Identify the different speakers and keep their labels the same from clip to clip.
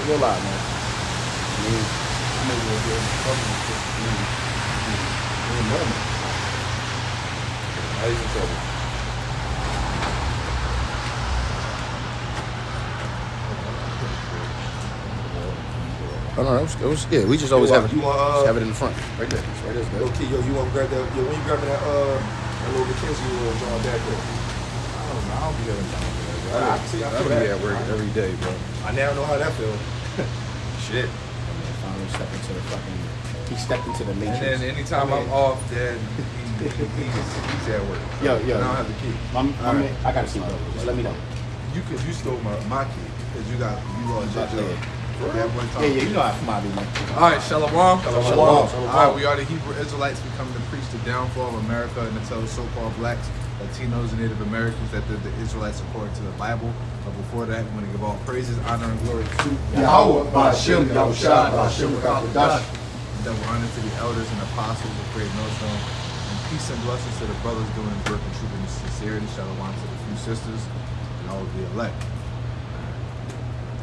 Speaker 1: real live, man. I mean,
Speaker 2: How you in trouble?
Speaker 1: Oh no, it was yeah. We just always have it.
Speaker 2: You want,
Speaker 1: just have it in the front, right there. Right there's good.
Speaker 2: Okay, yo, you want to grab that? Yo, when you grabbing that little McKenzie little John back there?
Speaker 3: I don't know. I don't be having time for that, bro.
Speaker 2: I see. I
Speaker 3: I
Speaker 2: feel
Speaker 3: be
Speaker 2: that.
Speaker 3: at work every day, bro.
Speaker 2: I now know how that feel. Shit.
Speaker 1: Finally stepped into the fucking. He stepped into the
Speaker 3: And
Speaker 1: matrix.
Speaker 3: then anytime I'm off, then he's at work.
Speaker 1: Yo,
Speaker 3: I don't have the key.
Speaker 1: I gotta see, bro. Just let me know.
Speaker 3: You stole my key because you lost your job. That one time.
Speaker 1: Yeah, you know how come out, man.
Speaker 3: All right, Shalom.
Speaker 1: Shalom.
Speaker 3: All right, we are the Hebrew Israelites. We come to preach the downfall of America and to tell so-called blacks, Latinos, and Native Americans that they're the Israelites according to the Bible. But before that, we want to give all praises, honor, and glory to
Speaker 1: Yahweh, Ba'ashem, Yahushua, Ba'ashem, Rakadash.
Speaker 3: double honor to the elders and apostles of Great Millstone. And peace and blessings to the brothers doing the work and truth and sincerity. Shalom to the few sisters and all of the elect.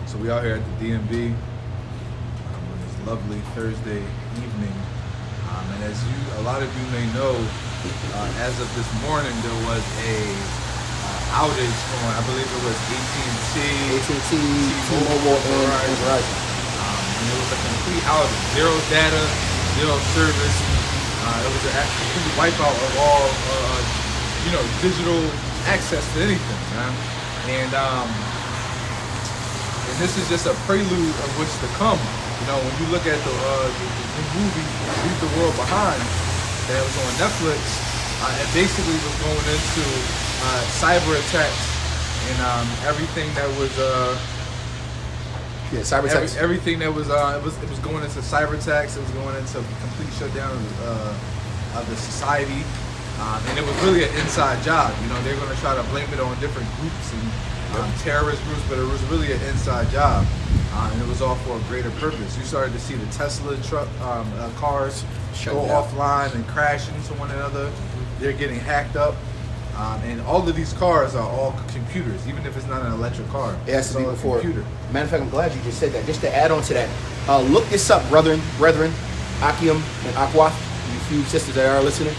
Speaker 3: So we are here at the DMV on this lovely Thursday evening. And as a lot of you may know, as of this morning, there was a outage on, I believe it was AT&T,
Speaker 1: T-Mobile, and Verizon.
Speaker 3: And it was a complete outage, zero data, zero service. It was a complete wipeout of all, digital access to anything, man. And this is just a prelude of what's to come. You know, when you look at the movie Leave the World Behind that was on Netflix, it basically was going into cyber attacks and everything that was
Speaker 1: cyber attacks.
Speaker 3: Everything that was it was going into cyber attacks. It was going into complete shutdown of the society, and it was really an inside job. You know, they're going to try to blame it on different groups and terrorist groups, but it was really an inside job, and it was all for a greater purpose. You started to see the Tesla truck cars go offline and crash into one another. They're getting hacked up, and all of these cars are all computers, even if it's not an electric car.
Speaker 1: It has to be
Speaker 3: all a
Speaker 1: before.
Speaker 3: computer.
Speaker 1: Matter of fact, I'm glad you just said that. Just to add on to that, look this up, brethren, Akim and Akwath, you few sisters that are listening.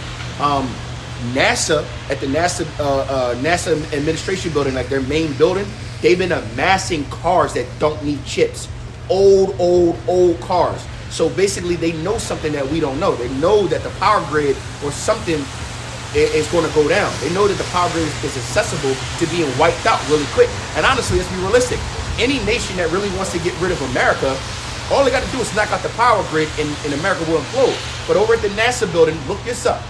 Speaker 1: NASA, at the NASA administration building, like their main building, they've been amassing cars that don't need chips. Old cars. So basically they know something that we don't know. They know that the power grid or something is going to go down. They know that the power grid is accessible to being wiped out really quick. And honestly, let's be realistic. Any nation that really wants to get rid of America, all they got to do is knock out the power grid and America will implode. But over at the NASA building, look this up.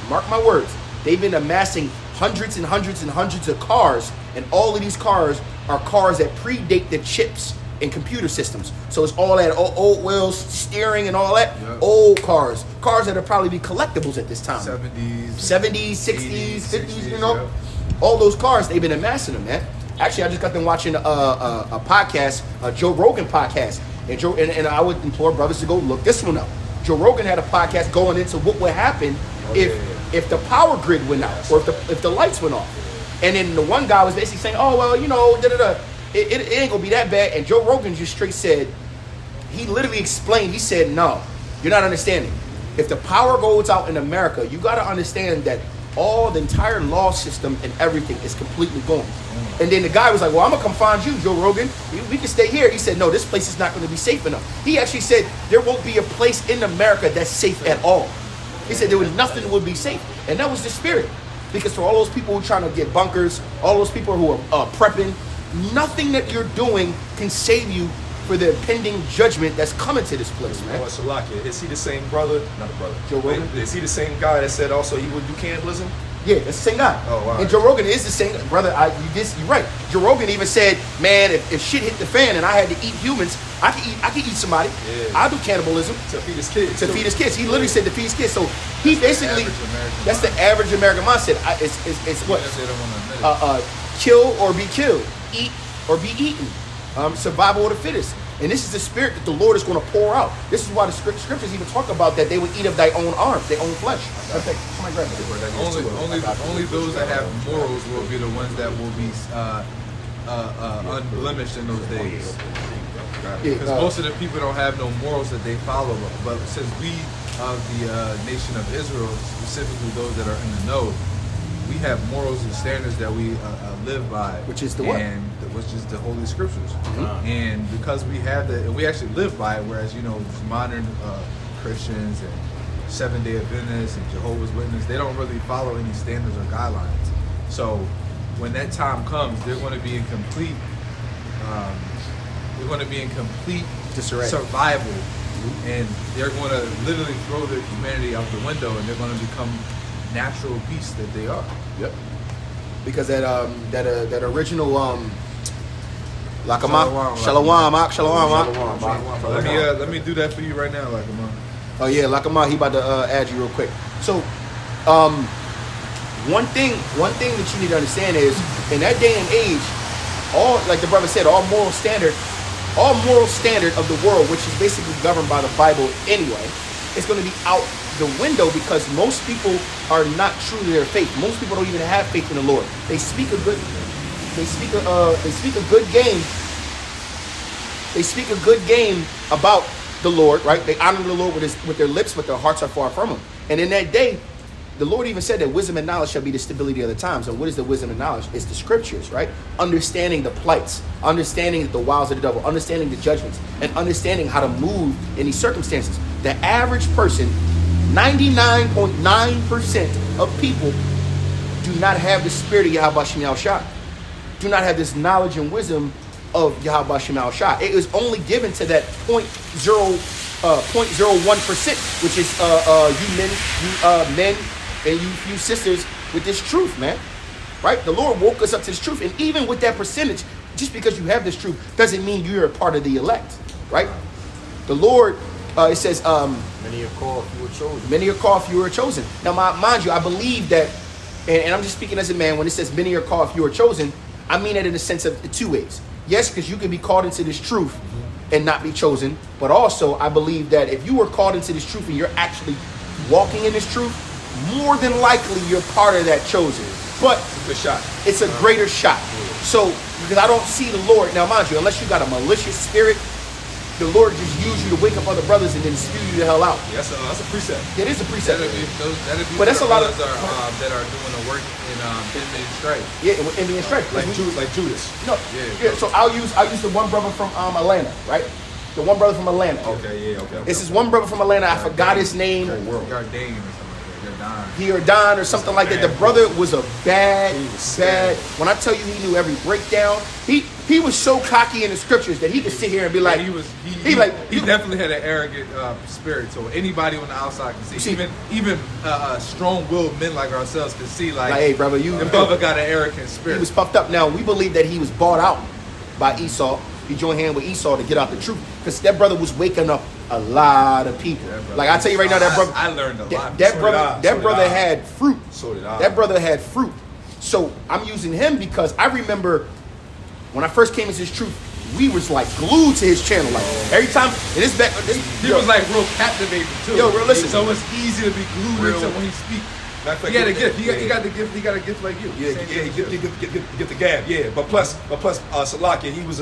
Speaker 1: Mark my words. They've been amassing hundreds and hundreds and hundreds of cars, and all of these cars are cars that predate the chips and computer systems. So it's all that old wheels, steering, and all that. Yep. Old cars that'll probably be collectibles at this time. 70s, 60s, 50s, you know. Yep. All those cars, they've been amassing them, man. Actually, I just got them watching a podcast, a Joe Rogan podcast, and I would implore brothers to go look this one up. Joe Rogan had a podcast going into what would happen if the power grid went out or if the lights went off. And then the one guy was basically saying, oh, well, you know, it ain't gonna be that bad. And Joe Rogan just straight said, he literally explained, he said, no, you're not understanding. If the power goes out in America, you gotta understand that the entire law system and everything is completely gone. And then the guy was like, well, I'm gonna come find you, Joe Rogan. We can stay here. He said, no, this place is not gonna be safe enough. He actually said there won't be a place in America that's safe at all. He said there was nothing would be safe. And that was the spirit. Because for all those people who are trying to get bunkers, all those people who are prepping, nothing that you're doing can save you for the impending judgment that's coming to this place, man.
Speaker 2: Oh, Shalakia. Is he the same brother? Not a brother.
Speaker 1: Joe Rogan?
Speaker 2: Is he the same guy that said also he would do cannibalism?
Speaker 1: Yeah, that's the same guy.
Speaker 2: Oh, wow.
Speaker 1: And Joe Rogan is the same brother. You're right. Joe Rogan even said, man, if shit hit the fan and I had to eat humans, I could eat somebody. Yeah. I'll do cannibalism.
Speaker 2: To feed his kids.
Speaker 1: To feed his kids. He literally said to feed his kids. So he basically, that's the average American mindset. It's what? Kill or be killed. Eat or be eaten. Survival of the fittest. And this is the spirit that the Lord is going to pour out. This is why the scriptures even talk about that they would eat of thy own arms, their own flesh.
Speaker 3: Only those that have morals will be the ones that will be unblemished in those days. Because
Speaker 1: Yeah,
Speaker 3: most of the people don't have no morals that they follow. But since we of the nation of Israel, specifically those that are in the know, we have morals and standards that we live by,
Speaker 1: Which is the what?
Speaker 3: And which is the Holy Scriptures. And because we have that, and we actually live by it, whereas modern Christians and Seventh-day Adventists and Jehovah's Witnesses, they don't really follow any standards or guidelines. So when that time comes, they're going to be in complete. They're going to be in complete
Speaker 1: disarray.
Speaker 3: Survival, and they're going to literally throw their humanity out the window, and they're going to become natural beasts that they are.
Speaker 1: Yep. Because that original Lakama, Shalom.
Speaker 3: Let me do that for you right now, Lakama.
Speaker 1: Oh yeah, Lakama, he about to add you real quick. So, one thing that you need to understand is in that day and age, all, like the brother said, all moral standard of the world, which is basically governed by the Bible anyway, is going to be out the window because most people are not true to their faith. Most people don't even have faith in the Lord. They speak a good game. They speak a good game about the Lord, right? They honor the Lord with their lips, but their hearts are far from Him. And in that day, the Lord even said that wisdom and knowledge shall be the stability of the times. And what is the wisdom and knowledge? It's the scriptures, right? Understanding the plights, understanding the wiles of the devil, understanding the judgments, and understanding how to move in these circumstances. The average person, 99.9% of people do not have the spirit of Yahweh Shem Yahushua, do not have this knowledge and wisdom of Yahweh Shem Yahushua. It is only given to that 0.01%, which is you men and you sisters with this truth, man. Right? The Lord woke us up to this truth. And even with that percentage, just because you have this truth doesn't mean you're a part of the elect. Right? The Lord, it says,
Speaker 2: many are called, few are chosen.
Speaker 1: Many are called, few are chosen. Now, mind you, I believe that, and I'm just speaking as a man, when it says many are called, few are chosen, I mean it in the sense of two ways. Yes, because you can be called into this truth and not be chosen. But also, I believe that if you were called into this truth and you're actually walking in this truth, more than likely you're part of that chosen. But
Speaker 2: It's a good shot.
Speaker 1: it's a greater shot. So, because I don't see the Lord, now mind you, unless you got a malicious spirit, the Lord just use you to wake up other brothers and then spew you the hell out.
Speaker 2: Yeah, that's a precept.
Speaker 1: It is a precept.
Speaker 3: That'd be
Speaker 1: But that's a lot of-
Speaker 3: that are doing the work in Indian Strife.
Speaker 1: Yeah, with Indian strength.
Speaker 2: Like Judas.
Speaker 1: No,
Speaker 3: Yeah.
Speaker 1: so I'll use the one brother from Atlanta, right? The one brother from Atlanta.
Speaker 2: Okay, yeah, okay.
Speaker 1: This is one brother from Atlanta. I forgot his name.
Speaker 3: Gardain or something like that. Gardain.
Speaker 1: He or Don or something like that. The brother was a bad. When I tell you he knew every breakdown, he was so cocky in the scriptures that he could sit here and be like,
Speaker 3: he definitely had an arrogant spirit. So anybody on the outside can see. Even strong-willed men like ourselves can see like
Speaker 1: hey, brother,
Speaker 3: the brother got an arrogant
Speaker 1: he
Speaker 3: spirit.
Speaker 1: was puffed up. Now we believe that he was bought out by Esau. He joined hand with Esau to get out the truth because that brother was waking up a lot of people. Like I tell you right now, that brother,
Speaker 3: I learned a lot.
Speaker 1: That brother had fruit.
Speaker 2: So did I.
Speaker 1: That brother had fruit. So I'm using him because I remember when I first came into his truth, we was like glued to his channel. Like every time, and this back,
Speaker 3: He was like real captivating too.
Speaker 1: Yo, real, listen.
Speaker 3: So it's easy to be glued into when he speaks. He got a gift. He got the gift. He got a gift like you.
Speaker 2: Yeah, get the gab. Yeah, but plus, Salakia, he was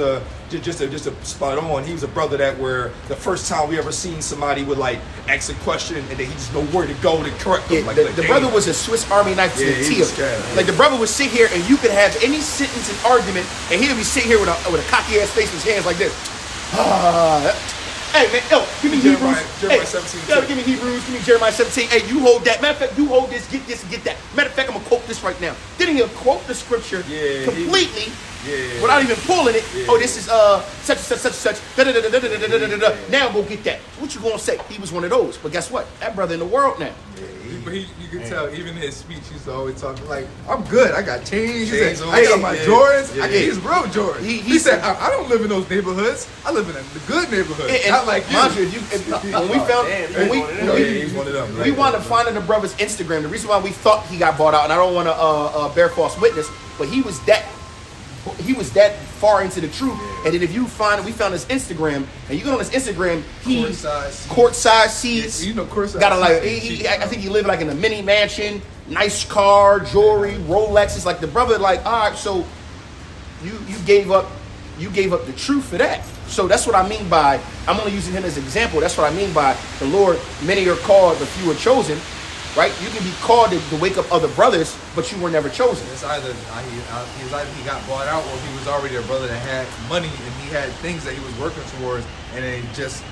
Speaker 2: just a spot on. He was a brother that where the first time we ever seen somebody would like ask a question and then he just know where to go to correct them.
Speaker 1: Yeah, the brother was a Swiss Army knife to the
Speaker 2: he
Speaker 1: teeth.
Speaker 2: was scared.
Speaker 1: Like the brother would sit here and you could have any sentence and argument, and he'd be sitting here with a cocky ass face with his hands like this. Hey man, yo, give me
Speaker 2: Jeremiah
Speaker 1: Hebrews.
Speaker 2: 17.
Speaker 1: Yo, give me Hebrews, give me Jeremiah 17. Hey, you hold that. Matter of fact, you hold this, get that. Matter of fact, I'm gonna quote this right now. Then he'll quote the scripture completely without even pulling it.
Speaker 2: Yeah.
Speaker 1: Oh, this is such and such. Da-da-da-da-da-da-da-da-da-da. Now go get that. What you gonna say? He was one of those. But guess what? That brother in the world now.
Speaker 3: But you can tell, even in his speech, he's always talking like, "I'm good. I got chains. He said,
Speaker 2: Chains on.
Speaker 3: I got my
Speaker 2: Yeah.
Speaker 3: Jordans.
Speaker 2: Yeah.
Speaker 3: He's real Jordan." He said, "I don't live in those neighborhoods. I live in the good neighborhood.
Speaker 1: And
Speaker 3: Not like you."
Speaker 1: mind you, when we found,
Speaker 2: he's one of them.
Speaker 1: we wound up finding the brother's Instagram. The reason why we thought he got bought out, and I don't want to bear false witness, but he was that far into the truth. And then if you we found his Instagram, and you go on his Instagram, he's courtside seats.
Speaker 3: Yeah, you know, courtside
Speaker 1: got a like.
Speaker 3: seats.
Speaker 1: I think he lived like in a mini mansion, nice car, jewelry, Rolexes. Like the brother, like all right, so you gave up the truth for that. So that's what I mean by, I'm only using him as an example. That's what I mean by the Lord, many are called, the few are chosen, right? You can be called to wake up other brothers, but you were never chosen.
Speaker 3: It's either he got bought out, or he was already a brother that had money and he had things that he was working towards, and then just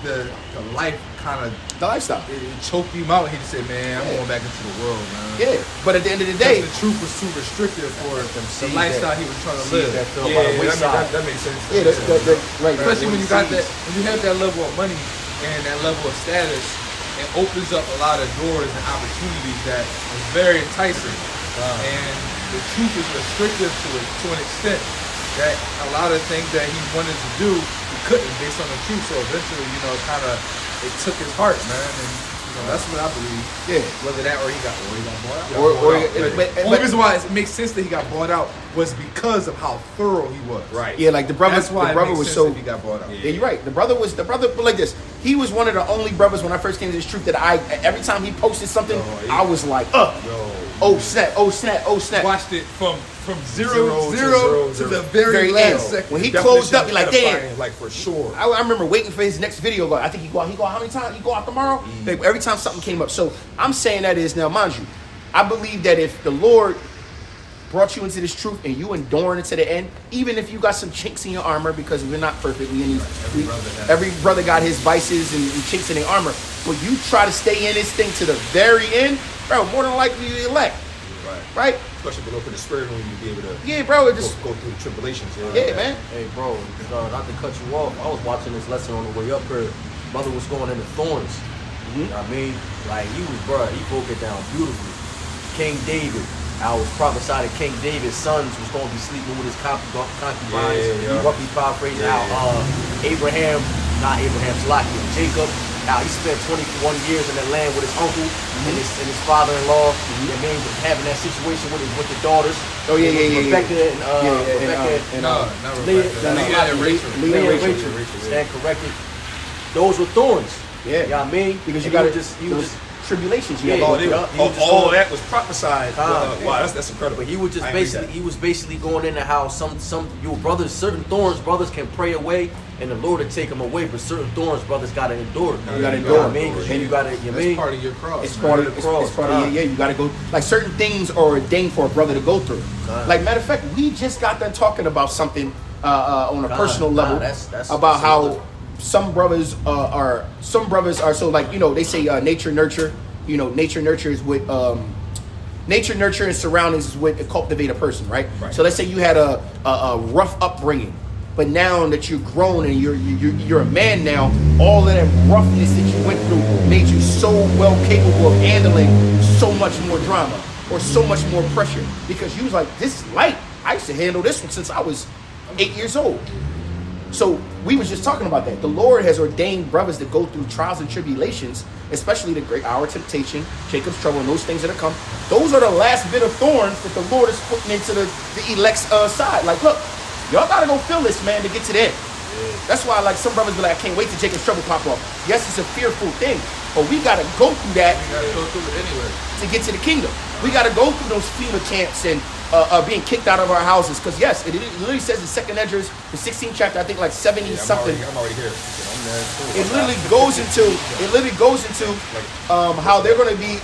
Speaker 3: the life kind of
Speaker 1: The lifestyle.
Speaker 3: it choked him out. He just said, "Man, I'm going back into the world, man."
Speaker 1: Yeah, but at the end of the day,
Speaker 3: The truth was too restrictive for the lifestyle he was trying to live.
Speaker 4: That fell by the wayside.
Speaker 2: that makes sense.
Speaker 1: yeah, right.
Speaker 3: Especially when you got that, when you have that level of money and that level of status, it opens up a lot of doors and opportunities that is very enticing. And the truth is restrictive to an extent that a lot of things that he wanted to do, he couldn't based on the truth. So eventually, it took his heart, man. And that's what I believe.
Speaker 1: Yeah.
Speaker 3: Whether that or he got bought out.
Speaker 1: But-
Speaker 3: Only reason why it makes sense that he got bought out was because of how thorough he was.
Speaker 2: Right.
Speaker 1: Yeah, like the brother
Speaker 3: That's why it makes
Speaker 1: was
Speaker 3: sense
Speaker 1: so.
Speaker 3: that he got bought out.
Speaker 1: Yeah, you're right. The brother but like this. He was one of the only brothers when I first came to this truth that every time he posted something, I was like, oh snap, oh snap, oh snap.
Speaker 3: Watched it from
Speaker 2: Zero
Speaker 3: zero
Speaker 2: to
Speaker 3: to the
Speaker 1: Very
Speaker 3: very
Speaker 1: end.
Speaker 3: last second.
Speaker 1: When he closed up, you're like, damn.
Speaker 2: Like for sure.
Speaker 1: I remember waiting for his next video. I think he go out how many times? He go out tomorrow? Like, every time something came up. So I'm saying that is, now mind you, I believe that if the Lord brought you into this truth and you enduring it to the end, even if you got some chinks in your armor, because we're not perfect, every brother got his vices and chinks in their armor, but you try to stay in this thing to the very end, bro, more than likely you elect. Right?
Speaker 2: Especially if you open the spirit when you be able to
Speaker 1: Yeah, bro, it just
Speaker 2: go through the tribulations.
Speaker 1: yeah, man.
Speaker 4: Hey, bro, not to cut you off, I was watching this lesson on the way up here. Brother was going into thorns. You know what I mean? Like, he broke it down beautifully. King David, I was prophesied that King David's sons was going to be sleeping with his concubines.
Speaker 2: Yeah.
Speaker 4: Roughly paraphrasing how Jacob, how he spent 21 years in that land with his uncle and his father-in-law. You know what I mean? Having that situation with the daughters.
Speaker 1: Oh, yeah.
Speaker 4: Rebecca and
Speaker 3: Not
Speaker 4: Leah and Rachel.
Speaker 1: Leah and Rachel.
Speaker 4: Stand corrected. Those were thorns.
Speaker 1: Yeah.
Speaker 4: You know what I mean?
Speaker 1: Because you
Speaker 4: And
Speaker 1: got
Speaker 4: those
Speaker 1: tribulations. You
Speaker 4: Yeah,
Speaker 1: got
Speaker 2: All that was prophesied. Wow, that's incredible.
Speaker 4: But he was
Speaker 2: I ain't read that.
Speaker 4: he was basically going into how some your brothers, certain thorns brothers can pray away and the Lord will take them away, but certain thorns brothers gotta endure.
Speaker 1: You gotta
Speaker 4: You know what I
Speaker 1: endure.
Speaker 4: mean? And you gotta, you
Speaker 3: That's
Speaker 4: mean?
Speaker 3: part of your cross.
Speaker 1: It's
Speaker 3: man.
Speaker 1: part of the cross. It's part of you got to go. Like certain things are ordained for a brother to go through. Like matter of fact, we just got done talking about something on a personal level
Speaker 4: that's
Speaker 1: about how some brothers are so like they say nature nurture. Nature nurture is what nature nurture and surroundings is what cultivate a person, right? So let's say you had a rough upbringing. But now that you're grown and you're a man now, all of that roughness that you went through made you so well capable of handling so much more drama or so much more pressure. Because you was like, this is light. I used to handle this one since I was 8 years old. So we was just talking about that. The Lord has ordained brothers to go through trials and tribulations, especially the great hour of temptation, Jacob's trouble, and those things that are come. Those are the last bit of thorns that the Lord is putting into the elect's side. Like, look, y'all gotta go feel this, man, to get to the end. That's why, like, some brothers be like, I can't wait till Jacob's trouble pop off. Yes, it's a fearful thing, but we gotta go through that
Speaker 3: You gotta go through it anyway.
Speaker 1: to get to the kingdom. We gotta go through those FEMA camps and being kicked out of our houses. Because yes, it literally says in 2nd Esdras, the 16th chapter, I think like 70 something.
Speaker 2: I'm already here.
Speaker 1: It literally goes into how they're going to be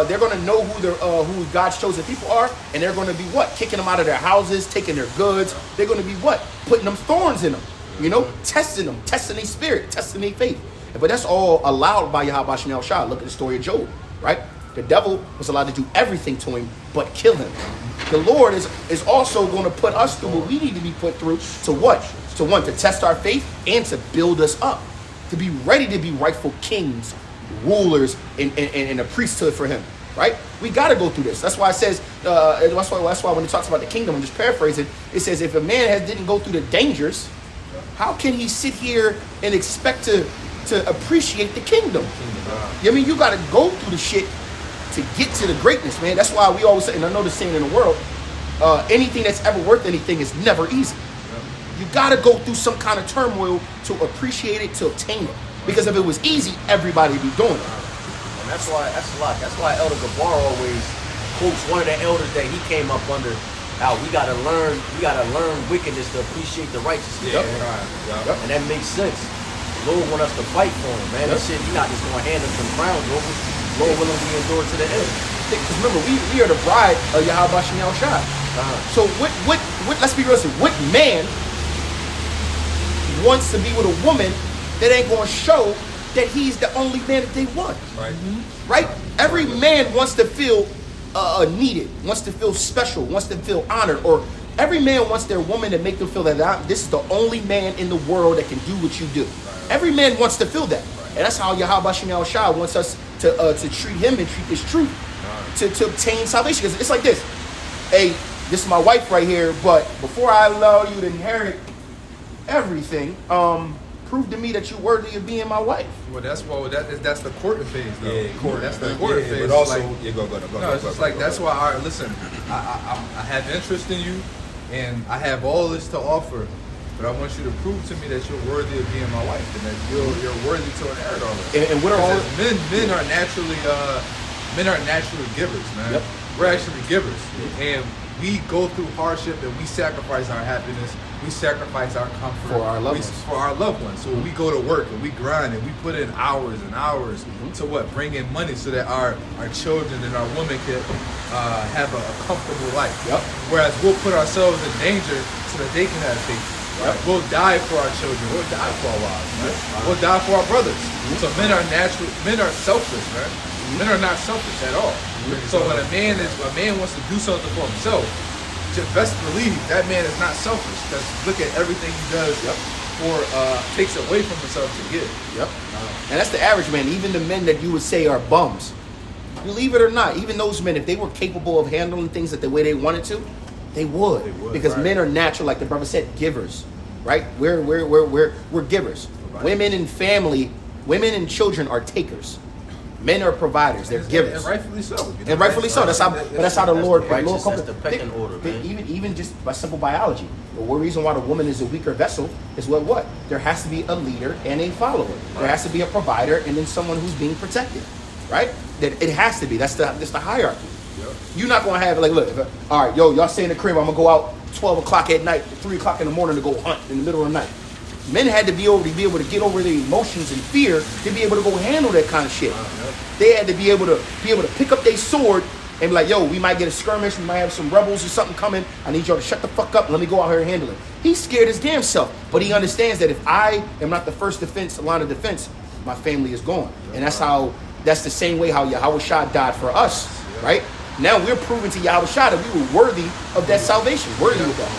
Speaker 1: they're going to know who God's chosen people are, and they're going to be what, kicking them out of their houses, taking their goods. They're going to be what, putting them thorns in them, testing them, testing their spirit, testing their faith. But that's all allowed by Yahweh Shem Shah. Look at the story of Job, right? The devil was allowed to do everything to him but kill him. The Lord is also going to put us through what we need to be put through to what? To one, to test our faith and to build us up, to be ready to be rightful kings, rulers, and a priesthood for him, right? We got to go through this. That's why it says, that's why when it talks about the kingdom, I'm just paraphrasing, it says if a man didn't go through the dangers, how can he sit here and expect to appreciate the kingdom? I mean, you got to go through the shit to get to the greatness, man. That's why we always say, and I know the saying in the world, anything that's ever worth anything is never easy. You gotta go through some kind of turmoil to appreciate it, to obtain it. Because if it was easy, everybody would be doing it.
Speaker 4: And that's why Elder Gabar always quotes one of the elders that he came up under how we gotta learn wickedness to appreciate the righteousness.
Speaker 2: Yeah,
Speaker 4: Man.
Speaker 2: right.
Speaker 1: Yep.
Speaker 4: And that makes sense. The Lord want us to fight for him, man. This shit, he not just gonna hand us some crowns over. Lord willing, we endure to the end.
Speaker 1: Because remember, we are the bride of Yahweh Shem Shai. So what? Let's be realistic. What man wants to be with a woman that ain't gonna show that he's the only man that they want?
Speaker 2: Right.
Speaker 1: Right? Every man wants to feel needed, wants to feel special, wants to feel honored, or every man wants their woman to make them feel that this is the only man in the world that can do what you do. Every man wants to feel that. And that's how Yahweh Shem Shai wants us to treat him and treat his truth to obtain salvation. Because it's like this. Hey, this is my wife right here, but before I allow you to inherit everything, prove to me that you're worthy of being my wife.
Speaker 3: Well, that's the courting phase, though.
Speaker 2: Yeah, courting.
Speaker 3: That's the courting phase.
Speaker 2: But also,
Speaker 3: like,
Speaker 2: go.
Speaker 3: No, it's just like that's why. All right, listen. I have interest in you, and I have all this to offer, but I want you to prove to me that you're worthy of being my wife, and that you're worthy to inherit all this.
Speaker 1: And what are all
Speaker 3: men are naturally givers, man.
Speaker 1: Yep.
Speaker 3: We're actually givers, and we go through hardship, and we sacrifice our happiness. We sacrifice our comfort
Speaker 1: For our loved ones.
Speaker 3: For our loved ones. So we go to work and we grind and we put in hours and hours to bring in money so that our children and our women can have a comfortable life.
Speaker 1: Yep.
Speaker 3: Whereas we'll put ourselves in danger so that they can have faith. Right?
Speaker 1: Yep.
Speaker 3: We'll die for our children. We'll die for our wives. Right? We'll die for our brothers. So men are selfless, right? Men are not selfish at all. So when a man wants to do something for himself, just best believe that man is not selfish. Because look at everything he does or takes away from himself to give.
Speaker 1: Yep. And that's the average man. Even the men that you would say are bums, believe it or not, even those men, if they were capable of handling things the way they wanted to, they would. Because men are natural, like the brother said, givers. Right? We're givers.
Speaker 3: Right.
Speaker 1: Women and family, women and children are takers. Men are providers. They're givers.
Speaker 3: And rightfully so. You know,
Speaker 1: And rightfully so. That's how the Lord.
Speaker 4: Righteous,
Speaker 1: Lord
Speaker 4: that's the pecking order, man.
Speaker 1: Even just by simple biology, the one reason why the woman is a weaker vessel is what? There has to be a leader and a follower. There has to be a provider and then someone who's being protected, right? That it has to be. That's the hierarchy.
Speaker 3: Yep.
Speaker 1: You're not gonna have look. All right, y'all stay in the crib. I'm gonna go out 12 o'clock at night, 3 o'clock in the morning to go hunt in the middle of the night. Men had to be able to get over their emotions and fear to be able to go handle that kind of shit. They had to be able to pick up their sword and be like, yo, we might get a skirmish, we might have some rebels or something coming. I need y'all to shut the fuck up and let me go out here and handle it. He's scared his damn self, but he understands that if I am not the first line of defense, my family is gone. And that's the same way how Yahweh Shai died for us, right? Now we're proving to Yahweh Shai that we were worthy of that salvation, worthy of that.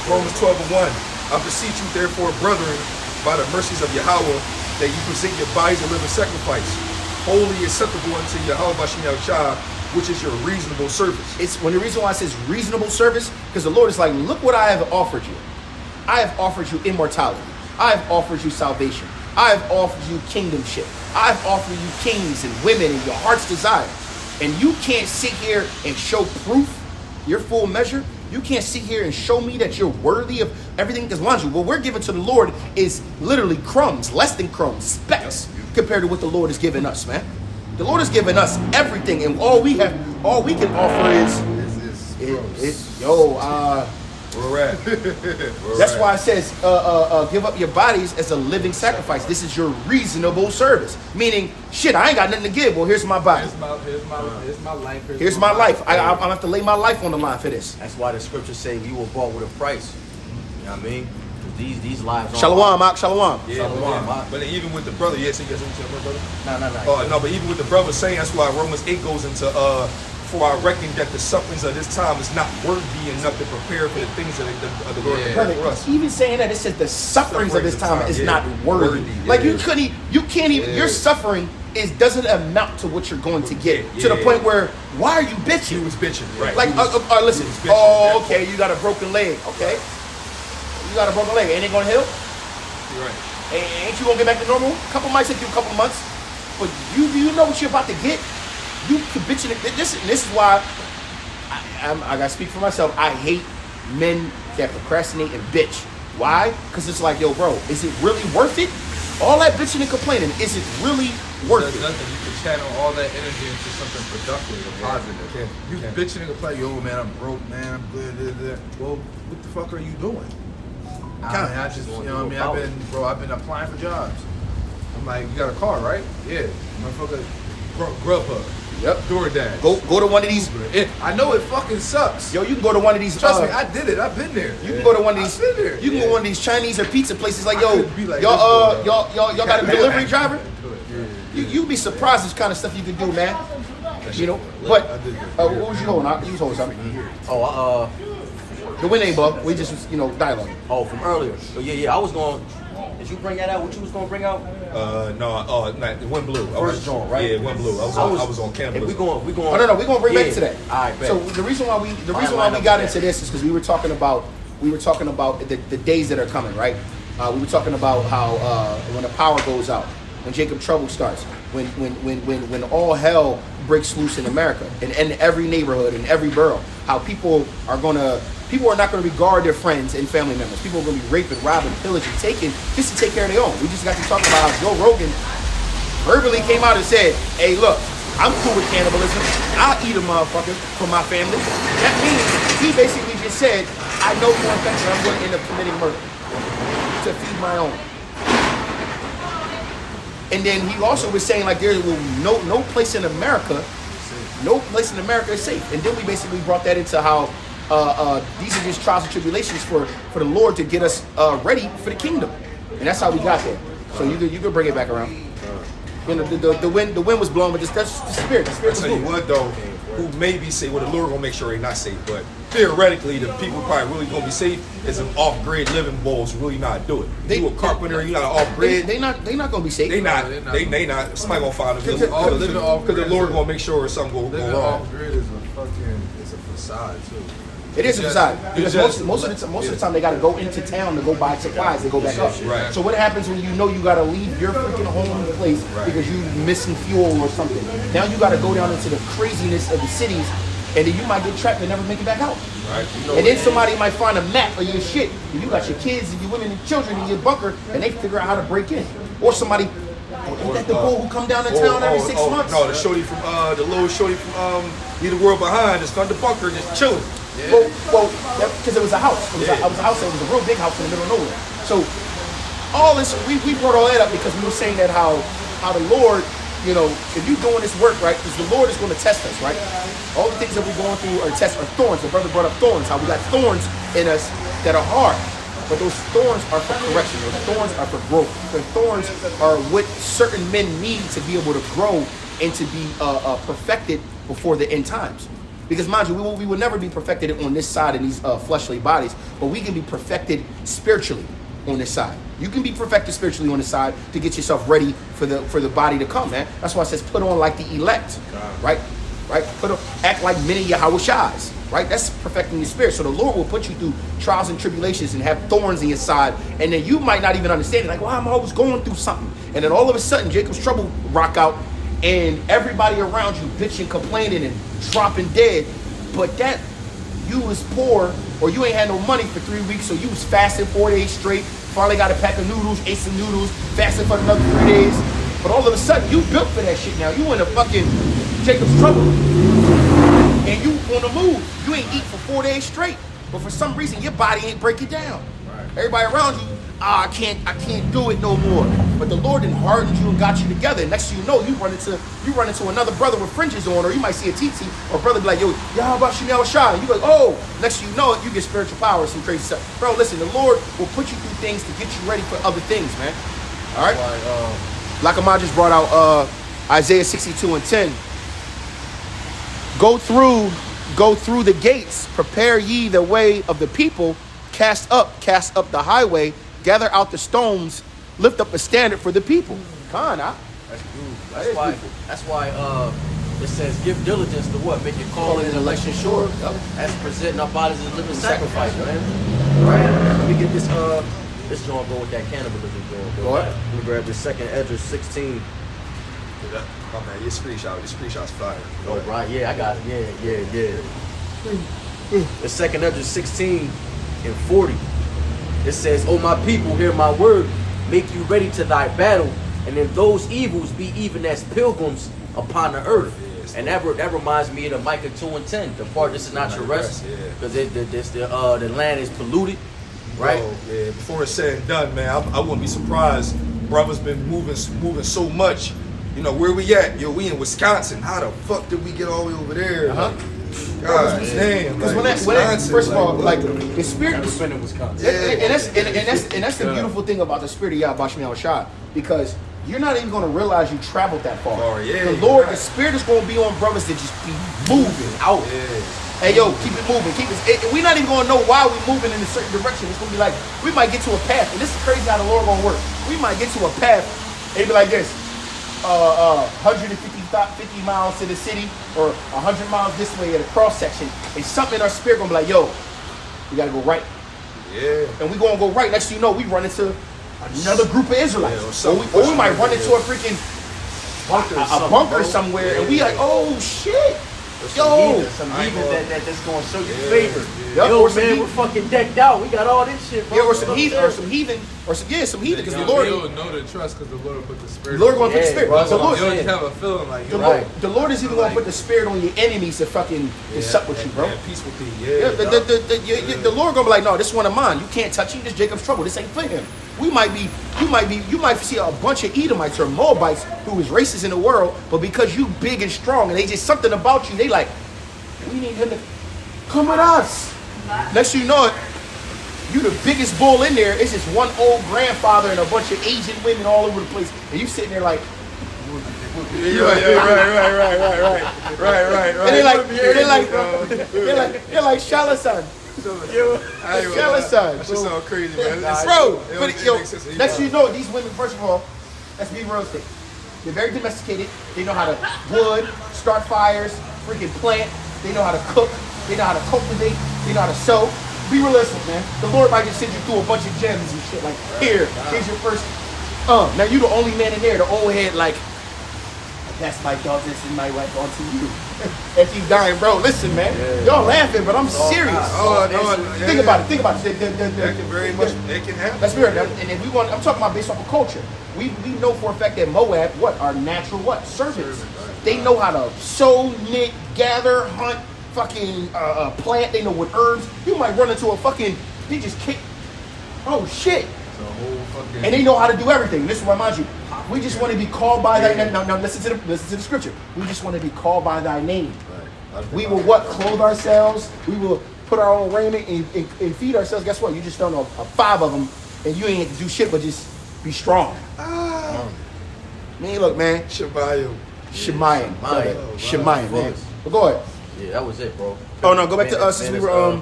Speaker 2: Romans 12:1. I beseech you, therefore, brethren, by the mercies of Yahweh, that you present your bodies a living sacrifice, holy acceptable unto Yahweh Shem Shai, which is your reasonable service.
Speaker 1: It's when the reason why it says reasonable service, because the Lord is like, look what I have offered you. I have offered you immortality. I have offered you salvation. I have offered you kingdomship. I have offered you kings and women and your heart's desire. And you can't sit here and show proof, your full measure. You can't sit here and show me that you're worthy of everything that's around you. What we're giving to the Lord is literally crumbs, less than crumbs, specks, compared to what the Lord has given us, man. The Lord has given us everything, and all we can offer is
Speaker 2: Where we're at.
Speaker 1: that's why it says, give up your bodies as a living sacrifice. This is your reasonable service. Meaning, shit, I ain't got nothing to give. Well, here's my body.
Speaker 3: Here's my life.
Speaker 1: Here's my life. I have to lay my life on the line for this.
Speaker 4: That's why the scriptures say we were bought with a price. You know what I mean? These lives aren't
Speaker 1: Shalom, Mark. Shalom.
Speaker 2: Yeah,
Speaker 4: Shalom,
Speaker 2: but then even with the brother, yes, he gets into it, brother.
Speaker 4: No.
Speaker 2: No, but even with the brother saying, that's why Romans 8 goes into, for I reckon that the sufferings of this time is not worthy enough to prepare for the things of the Lord prepared for us.
Speaker 1: Even saying that, it says the sufferings of this time is not worthy. Like you can't even. Your suffering doesn't amount to what you're going to get. To the point where, why are you bitching?
Speaker 2: He was bitching, right?
Speaker 1: Like, listen. Oh, okay, you got a broken leg. Okay, you got a broken leg. Ain't it gonna heal?
Speaker 2: You're right.
Speaker 1: Ain't you gonna get back to normal? Might take you a couple months, but do you know what you're about to get? You can bitch it. This is why I gotta speak for myself. I hate men that procrastinate and bitch. Why? Because it's like, yo, bro, is it really worth it? All that bitching and complaining, is it really worth
Speaker 3: There's
Speaker 1: it?
Speaker 3: nothing you can channel all that energy into something productive or positive.
Speaker 2: Okay.
Speaker 3: You
Speaker 2: Okay.
Speaker 3: bitching and complaining, yo man, I'm broke, man, I'm good, good. Well, what the fuck are you doing? I just, you know what I mean? I've been applying for jobs. I'm like, you got a car, right? Yeah. Motherfucker, Grubhub.
Speaker 1: Yep.
Speaker 3: DoorDash.
Speaker 1: Go to one of these.
Speaker 3: I know it fucking sucks.
Speaker 1: Yo, you can go to one of these.
Speaker 3: Trust me, I did it. I've been there.
Speaker 1: You can go to one of these.
Speaker 3: I've been there.
Speaker 1: You can go to one of these Chinese or pizza places. Like,
Speaker 3: I
Speaker 1: yo,
Speaker 3: could be like
Speaker 1: y'all,
Speaker 3: this,
Speaker 1: y'all got a delivery driver?
Speaker 3: Yeah.
Speaker 1: You'd be surprised this kind of stuff you can do, man. You know, but what was you holding? You was holding something.
Speaker 4: Oh,
Speaker 1: The win ain't bug. We just was, dialoguing.
Speaker 4: oh, from earlier. So yeah, I was going. Did you bring that out? What you was going to bring out?
Speaker 2: No, Wind Blue.
Speaker 4: First joint, right?
Speaker 2: Yeah, Wind Blue. I was on cannabis.
Speaker 4: We going.
Speaker 1: Oh no, we're gonna bring back to that.
Speaker 4: All right, bet.
Speaker 1: So the reason why we
Speaker 4: line
Speaker 1: got
Speaker 4: up
Speaker 1: into
Speaker 4: with
Speaker 1: this is because we were talking about the days that are coming, right? We were talking about how when the power goes out, when Jacob Trouble starts, when all hell breaks loose in America and in every neighborhood and every borough, how people are not going to regard their friends and family members. People are going to be raping, robbing, pillaging, taking just to take care of their own. We just got to talk about how Joe Rogan verbally came out and said, "Hey, look, I'm cool with cannibalism. I'll eat a motherfucker for my family." That means he basically just said, "I know for a fact that I'm going to end up committing murder to feed my own." And then he also was saying like there will no place in America, no place in America is safe. And then we basically brought that into how these are just trials and tribulations for the Lord to get us ready for the kingdom. And that's how we got there. So you could bring it back around. The wind was blowing, but that's the spirit. The spirit
Speaker 2: I
Speaker 1: was
Speaker 2: tell you
Speaker 1: moving.
Speaker 2: what though, who may be safe, well the Lord gonna make sure they're not safe, but theoretically the people probably really gonna be safe is an off-grid living bulls really not do it. You a carpenter, you not an off-grid.
Speaker 1: They not gonna be safe.
Speaker 2: They not.
Speaker 3: They're not.
Speaker 2: They not. Somebody gonna find them.
Speaker 3: Because
Speaker 2: Because the Lord gonna make sure something go
Speaker 3: Living
Speaker 2: wrong.
Speaker 3: off grid is it's a facade too.
Speaker 1: It is a
Speaker 3: Just-
Speaker 1: facade.
Speaker 2: you
Speaker 1: Because
Speaker 2: just-
Speaker 1: most of the time they gotta go into town to go buy supplies. They go back up.
Speaker 2: Right.
Speaker 1: So what happens when you know you gotta leave your freaking home place because you missing fuel or something? Now you gotta go down into the craziness of the cities, and then you might get trapped and never make it back out.
Speaker 2: Right.
Speaker 1: And then somebody might find a map of your shit, and you got your kids and your women and children in your bunker, and they figure out how to break in. Or somebody, ain't that the bull who come down to town every 6 months?
Speaker 2: No, the shorty from the little shorty from Leave the World Behind is from the bunker just chilling.
Speaker 1: Well, because it was a house. It was a house. It was a real big house in the middle of nowhere. So all this, we brought all that up because we were saying that how the Lord, if you're doing this work right, because the Lord is going to test us, right? All the things that we're going through are thorns. The brother brought up thorns. How we got thorns in us that are hard, but those thorns are for correction. Those thorns are for growth. The thorns are what certain men need to be able to grow and to be perfected before the end times. Because mind you, we will never be perfected on this side in these fleshly bodies, but we can be perfected spiritually on this side. You can be perfected spiritually on this side to get yourself ready for the body to come, man. That's why it says put on like the elect, right? Act like many Yahushas, right? That's perfecting your spirit. So the Lord will put you through trials and tribulations and have thorns in your side, and then you might not even understand it. Like, well, I'm always going through something, and then all of a sudden Jacob's Trouble rock out, and everybody around you bitching, complaining, and dropping dead. But that you was poor, or you ain't had no money for 3 weeks, so you was fasting 4 days straight. Finally got a pack of noodles, ate some noodles, fasted for another 3 days. But all of a sudden, you built for that shit now. You in a fucking Jacob's Trouble, and you on the move. You ain't eat for 4 days straight, but for some reason your body ain't break it down. Everybody around you, I can't do it no more. But the Lord done hardened you and got you together. Next thing you know, you run into another brother with fringes on, or you might see a TT, or brother be like, yo, how about Chanel Shah? And you go, oh, next thing you know it, you get spiritual power, some crazy stuff. Bro, listen, the Lord will put you through things to get you ready for other things, man. All right? Like Ahmad just brought out Isaiah 62:10. Go through the gates, prepare ye the way of the people, cast up the highway, gather out the stones, lift up a standard for the people. That's beautiful.
Speaker 4: That's why it says give diligence to what? Make your calling and election sure.
Speaker 1: Yep.
Speaker 4: That's presenting our bodies as a living sacrifice, man. Right? Let me get this joint go with that cannibalism joint.
Speaker 1: Go ahead.
Speaker 4: Let me grab this second Ezra 16.
Speaker 2: Oh man, your screenshot's fire.
Speaker 4: Oh, right, yeah, I got it. Yeah. The second Ezra 16 and 40. It says, "O my people, hear my word. Make you ready to thy battle, and in those evils be even as pilgrims upon the earth.
Speaker 2: it's
Speaker 4: And that reminds me of the Micah 2:10, the part this is not your rest,
Speaker 2: Yeah.
Speaker 4: because the land is polluted, right?
Speaker 2: Bro, yeah, before it's said and done, man, I wouldn't be surprised. Brothers been moving so much. You know, where we at? Yo, we in Wisconsin. How the fuck did we get all the way over there?
Speaker 1: Uh-huh.
Speaker 2: Like, God damn.
Speaker 1: Because
Speaker 2: like,
Speaker 1: when that,
Speaker 2: Wisconsin,
Speaker 1: first of all, like
Speaker 2: what
Speaker 1: the spirit,
Speaker 4: Never been in Wisconsin.
Speaker 1: and that's the beautiful thing about the spirit of Yah Bashmi Al-Shah, because you're not even going to realize you traveled that far.
Speaker 2: Far, yeah,
Speaker 1: the
Speaker 2: you're
Speaker 1: Lord,
Speaker 2: right.
Speaker 1: the spirit is going to be on brothers that just be moving out.
Speaker 2: Yeah.
Speaker 1: Hey yo, keep it moving, keep it. We're not even gonna know why we're moving in a certain direction. It's gonna be like we might get to a path, and this is crazy how the Lord gonna work. We might get to a path, and it be like this: 150 miles to the city, or 100 miles this way at a cross section, and something in our spirit gonna be like, yo, we gotta go right,
Speaker 2: Yeah.
Speaker 1: and we gonna go right. Next thing you know, we run into another group of Israelites,
Speaker 2: Yeah,
Speaker 1: or we might run into a freaking a bunker somewhere, and we like, oh shit. Yo,
Speaker 4: Some heathen that's gonna show you
Speaker 2: Yeah,
Speaker 4: favor.
Speaker 1: yeah.
Speaker 4: Yo,
Speaker 1: Or some
Speaker 4: man,
Speaker 1: heathen.
Speaker 4: we're fucking decked out. We got all this shit, bro.
Speaker 1: yeah, or some
Speaker 4: You
Speaker 1: heathen,
Speaker 4: know
Speaker 1: or
Speaker 4: what
Speaker 1: some
Speaker 4: I'm
Speaker 1: heathen, or some heathen, because the
Speaker 3: Y'all
Speaker 1: Lord,
Speaker 3: will know to trust because the Lord put the spirit.
Speaker 1: the Lord gonna put the
Speaker 4: Yeah,
Speaker 1: spirit.
Speaker 4: bro,
Speaker 1: The Lord,
Speaker 3: You don't just have a feeling like
Speaker 1: the
Speaker 3: you
Speaker 1: Lord,
Speaker 4: Right.
Speaker 1: the Lord is even gonna put the spirit on your enemies to fucking to suck with you, bro.
Speaker 2: Yeah, peace with thee.
Speaker 1: Yeah,
Speaker 2: Yeah.
Speaker 1: the Lord gonna be like, no, this one of mine. You can't touch him. This Jacob's trouble. This ain't for him. You might see a bunch of Edomites or Moabites who is racist in the world, but because you big and strong and they just something about you, they like, we need him to come with us. Next thing you know it, you the biggest bull in there. It's just one old grandfather and a bunch of Asian women all over the place, and you sitting there like,
Speaker 2: Right.
Speaker 1: and they're like Shalasan. Shalasan.
Speaker 2: That shit sound crazy, man.
Speaker 1: Bro,
Speaker 2: It
Speaker 1: but
Speaker 2: don't-
Speaker 1: yo,
Speaker 2: it makes sense.
Speaker 1: next thing you know, these women, first of all, let's be realistic. They're very domesticated. They know how to wood, start fires, freaking plant. They know how to cook. They know how to cultivate. They know how to sew. Be realistic, man. The Lord might just send you through a bunch of gems and shit. Like, here's your first. Now you the only man in there. The old head, like, that's my daughters and my wife onto you. If you dying, bro, listen, man. Y'all laughing, but I'm serious. Think about it. Think about it.
Speaker 2: That can very much, it can happen.
Speaker 1: Let's be real. And if we want, I'm talking about based off of culture. We know for a fact that Moab, are natural servants. They know how to sow, knit, gather, hunt, fucking plant. They know what herbs. You might run into a fucking. They just kick. Oh shit. And they know how to do everything. This is what reminds you. We just want to be called by thy name. Now listen to the scripture. We just want to be called by thy name. We will what? Clothe ourselves. We will put our own raiment and feed ourselves. Guess what? You just don't know 5 of them, and you ain't have to do shit but just be strong. Man, look, man.
Speaker 2: Shabayim.
Speaker 1: Shemayim. Shemayim, man. But go ahead.
Speaker 4: Yeah, that was it, bro.
Speaker 1: Oh no, go back to us since we were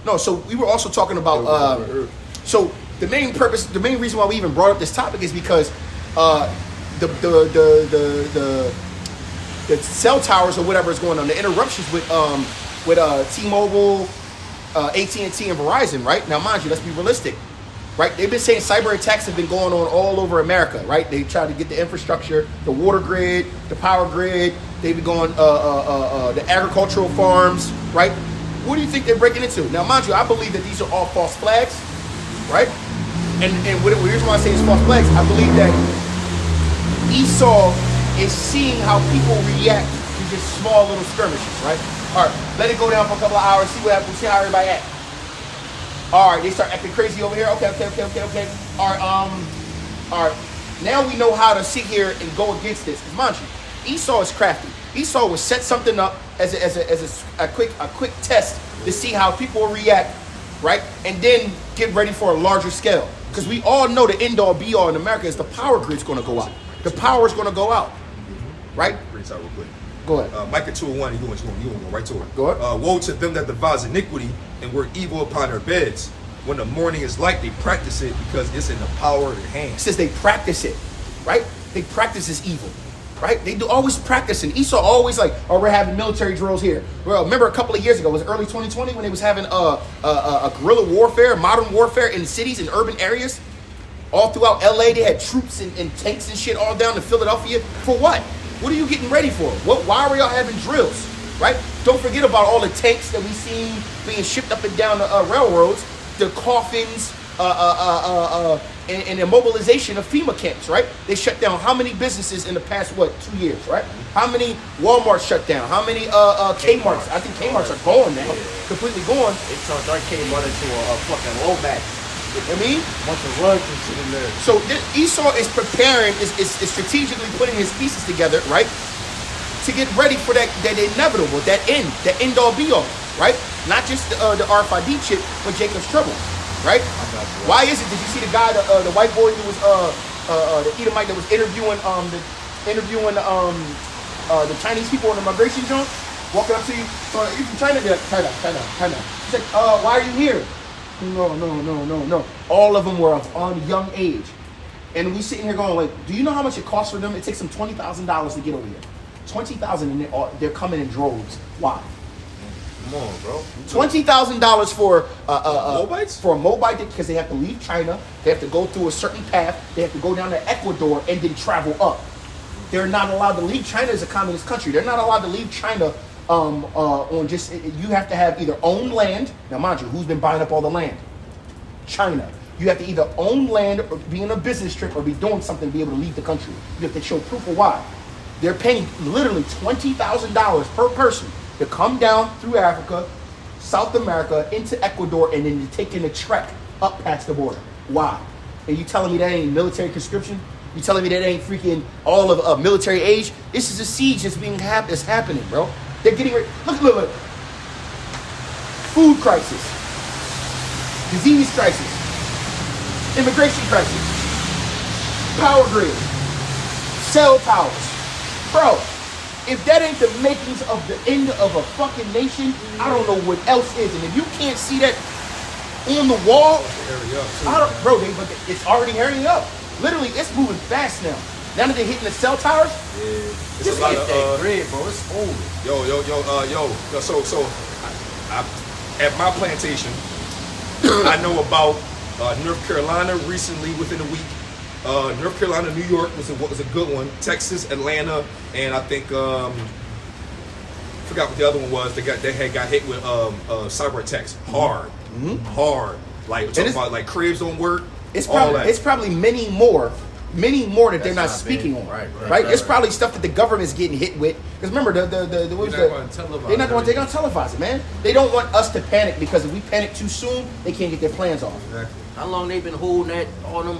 Speaker 1: no. So we were also talking about so the main reason why we even brought up this topic is because the cell towers or whatever is going on, the interruptions with T-Mobile, AT&T, and Verizon, right? Now, mind you, let's be realistic, right? They've been saying cyber attacks have been going on all over America, right? They try to get the infrastructure, the water grid, the power grid. They've been going the agricultural farms, right? What do you think they're breaking into? Now, mind you, I believe that these are all false flags, right? And here's why I say it's false flags. I believe that Esau is seeing how people react to just small little skirmishes, right? All right, let it go down for a couple of hours, see what happens, see how everybody acts. All right, they start acting crazy over here. Okay. All right. Now we know how to sit here and go against this. Because mind you, Esau is crafty. Esau will set something up as a quick test to see how people will react, right? And then get ready for a larger scale. Because we all know the end all be all in America is the power grid's going to go out. The power is going to go out, right?
Speaker 2: Bring this out real quick.
Speaker 1: Go ahead.
Speaker 2: Micah 2:1, you want to go right to it.
Speaker 1: Go ahead.
Speaker 2: Woe to them that devise iniquity and work evil upon their beds. When the morning is light, they practice it because it's in the power of their
Speaker 1: It
Speaker 2: hands.
Speaker 1: says they practice it, right? They practice this evil, right? They do always practicing. Esau always like, oh, we're having military drills here. Well, remember a couple of years ago, it was early 2020 when they was having a guerrilla warfare, modern warfare in cities and urban areas. All throughout LA, they had troops and tanks and shit all down to Philadelphia. For what? What are you getting ready for? Why are y'all having drills, right? Don't forget about all the tanks that we seen being shipped up and down the railroads. the coffins, and immobilization of FEMA camps, right? They shut down how many businesses in the past, 2 years, right? How many Walmarts shut down? How many Kmarts? I think Kmarts are gone now, completely gone.
Speaker 4: They turned our Kmart into a fucking Lomax.
Speaker 1: I mean,
Speaker 4: Bunch of rugs and shit in there.
Speaker 1: so Esau is preparing, is strategically putting his pieces together, right? To get ready for that inevitable, that end all be all, right? Not just the RFID chip, but Jacob's trouble, right? Why is it? Did you see the guy, the white boy who was the Edomite that was interviewing the Chinese people on the migration zone, walking up to you? You from China? Yeah, China. He said, why are you here? No. All of them were of young age. And we sitting here going like, do you know how much it costs for them? It takes them $20,000 to get over here. $20,000 and they're coming in droves. Why?
Speaker 4: Come on, bro.
Speaker 1: $20,000 for
Speaker 2: Mobites?
Speaker 1: for a Mobite because they have to leave China. They have to go through a certain path. They have to go down to Ecuador and then travel up. They're not allowed to leave China as a communist country. They're not allowed to leave China on just. You have to have either own land. Now, mind you, who's been buying up all the land? China. You have to either own land or be in a business trip or be doing something to be able to leave the country. You have to show proof of why. They're paying literally $20,000 per person to come down through Africa, South America, into Ecuador, and then taking a trek up past the border. Why? And you telling me that ain't military conscription? You telling me that ain't freaking all of military age? This is a siege that's happening, bro. They're getting ready. Look. Food crisis. Disease crisis. Immigration crisis. Power grid. Cell towers. Bro, if that ain't the makings of the end of a fucking nation, I don't know what else is. And if you can't see that on the wall, but it's already hurrying up. Literally, it's moving fast now. Now that they're hitting the cell towers,
Speaker 2: It's
Speaker 1: just
Speaker 2: a lot
Speaker 1: hit
Speaker 2: of
Speaker 1: that
Speaker 4: Grid, bro, it's over.
Speaker 2: So I at my plantation, I know about North Carolina recently within a week. North Carolina, New York was a good one. Texas, Atlanta, and I think forgot what the other one was. They got hit with cyber attacks hard. Like we're talking about like cribs don't work.
Speaker 1: it's
Speaker 2: all that.
Speaker 1: probably many more that they're not
Speaker 4: not
Speaker 1: speaking
Speaker 4: big.
Speaker 1: on.
Speaker 4: Right.
Speaker 1: It's probably stuff that the government's getting hit with. Because remember, they're not going to televise it, man. They don't want us to panic because if we panic too soon, they can't get their plans off.
Speaker 3: Exactly.
Speaker 4: How long they been holding that on them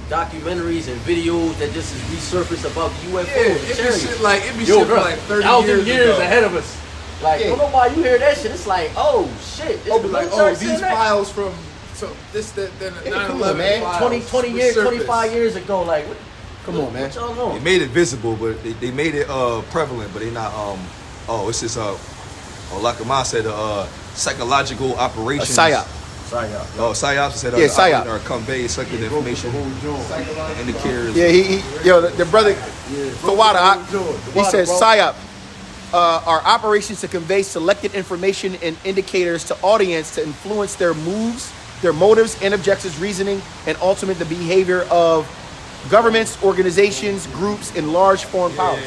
Speaker 4: documentaries and videos that just is resurfaced about UFOs?
Speaker 3: It be shit like
Speaker 4: Yo,
Speaker 3: for
Speaker 4: bro,
Speaker 3: like 30
Speaker 4: 1,000 years
Speaker 3: ago.
Speaker 4: ahead of us. Like,
Speaker 1: Yeah.
Speaker 4: don't know why you hear that shit. It's like, oh shit.
Speaker 3: Oh, but like, these files from then
Speaker 1: Yeah, come
Speaker 3: 9/11
Speaker 1: on, man.
Speaker 3: files
Speaker 4: 20 years,
Speaker 3: resurfaced.
Speaker 4: 25 years ago. Like, what,
Speaker 1: Come on, man.
Speaker 4: what y'all
Speaker 2: They
Speaker 4: know?
Speaker 2: made it visible, but they made it prevalent, but they not it's just like Amal said, psychological
Speaker 1: A
Speaker 2: operations.
Speaker 1: psyop.
Speaker 4: Sorry, y'all.
Speaker 2: PSYOPs said
Speaker 1: Yeah, psyop.
Speaker 2: or convey selected information indicators.
Speaker 1: Yeah, the brother, Fawada, he says psyop are operations to convey selected information and indicators to audience to influence their moves, their motives and objectives, reasoning, and ultimate the behavior of governments, organizations, groups, and large foreign powers.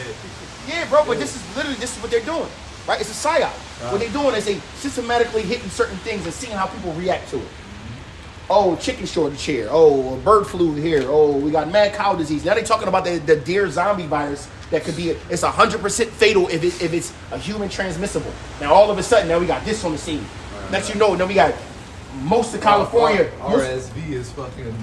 Speaker 1: Yeah, bro, but this is what they're doing, right? It's a psyop. What they're doing is they systematically hitting certain things and seeing how people react to it. Oh, chicken shortage here. Oh, bird flu here. Oh, we got mad cow disease. Now they're talking about the deer zombie virus that could be, it's 100% fatal if it's a human transmissible. Now all of a sudden, now we got this on the scene. Next you know, now we got most of California.
Speaker 3: RSV is fucking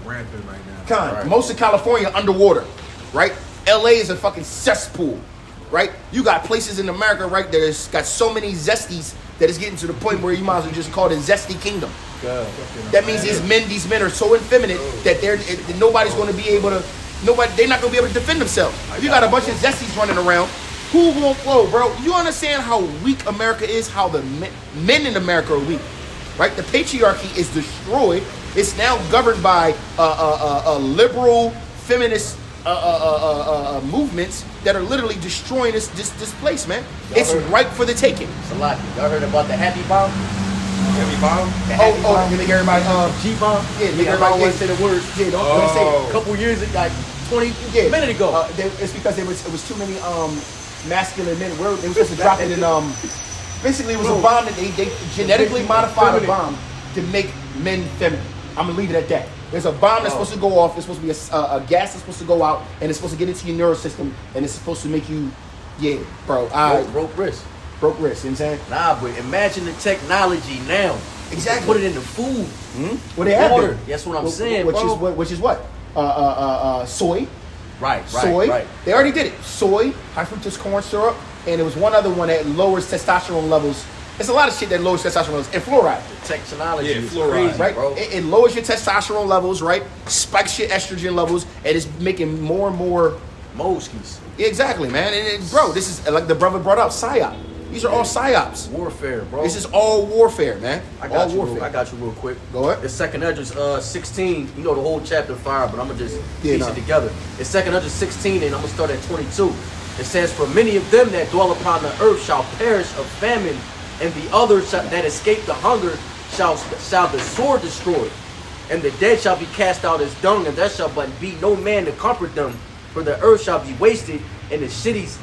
Speaker 3: rampant right now.
Speaker 1: Most of California underwater, right? LA is a fucking cesspool, right? You got places in America, right, that's got so many zesties that it's getting to the point where you might as well just call it a zesty kingdom. That means these men are so effeminate that nobody's going to be able to, they're not going to be able to defend themselves. If you got a bunch of zesties running around, who won't flow, bro? You understand how weak America is, how the men in America are weak, right? The patriarchy is destroyed. It's now governed by liberal feminist movements that are literally destroying this place, man. It's ripe for the taking.
Speaker 4: Salaki, y'all heard about the Happy Bomb?
Speaker 2: Heavy bomb.
Speaker 1: You think everybody
Speaker 4: G-Bomb?
Speaker 1: Yeah,
Speaker 4: Nigga, I don't want to say the words.
Speaker 1: Yeah, don't say it.
Speaker 4: A couple years ago, like 20
Speaker 1: Yeah,
Speaker 4: minutes ago.
Speaker 1: it's because it was too many masculine men. They were supposed to drop it in basically it was a bomb that they genetically modified a bomb to make men feminine. I'm gonna leave it at that. There's a bomb that's supposed to go off. It's supposed to be a gas that's supposed to go out, and it's supposed to get into your neural system, and it's supposed to make you, yeah, bro.
Speaker 4: Broke wrist.
Speaker 1: Broke wrist. You know what I'm saying?
Speaker 4: Nah, but imagine the technology now.
Speaker 1: Exactly.
Speaker 4: Put it in the food.
Speaker 1: Well, they have
Speaker 4: Water.
Speaker 1: it.
Speaker 4: That's what I'm saying,
Speaker 1: which
Speaker 4: bro.
Speaker 1: Is what? Soy.
Speaker 4: Right.
Speaker 1: Soy. They already did it. Soy, high fructose corn syrup, and there was one other one that lowers testosterone levels. There's a lot of shit that lowers testosterone levels, and fluoride.
Speaker 4: The technology is
Speaker 2: fluoride,
Speaker 4: crazy,
Speaker 1: Right?
Speaker 4: bro.
Speaker 1: It lowers your testosterone levels, right? Spikes your estrogen levels, and it's making more and more.
Speaker 4: Moskies.
Speaker 1: Exactly, man. Bro, this is like the brother brought up, psyop. These are all psyops.
Speaker 4: Warfare, bro.
Speaker 1: This is all warfare, man.
Speaker 4: I
Speaker 1: all
Speaker 4: got
Speaker 1: warfare.
Speaker 4: you real quick.
Speaker 1: Go ahead.
Speaker 4: It's Second Esdras 16. You know the whole chapter fire, but I'm gonna just
Speaker 1: Yeah,
Speaker 4: piece
Speaker 1: nah.
Speaker 4: it together. It's Second Esdras 16, and I'm gonna start at 22. It says, "For many of them that dwell upon the earth shall perish of famine, and the others that escape the hunger shall the sword destroy, and the dead shall be cast out as dung, and there shall but be no man to comfort them. For the earth shall be wasted, and the cities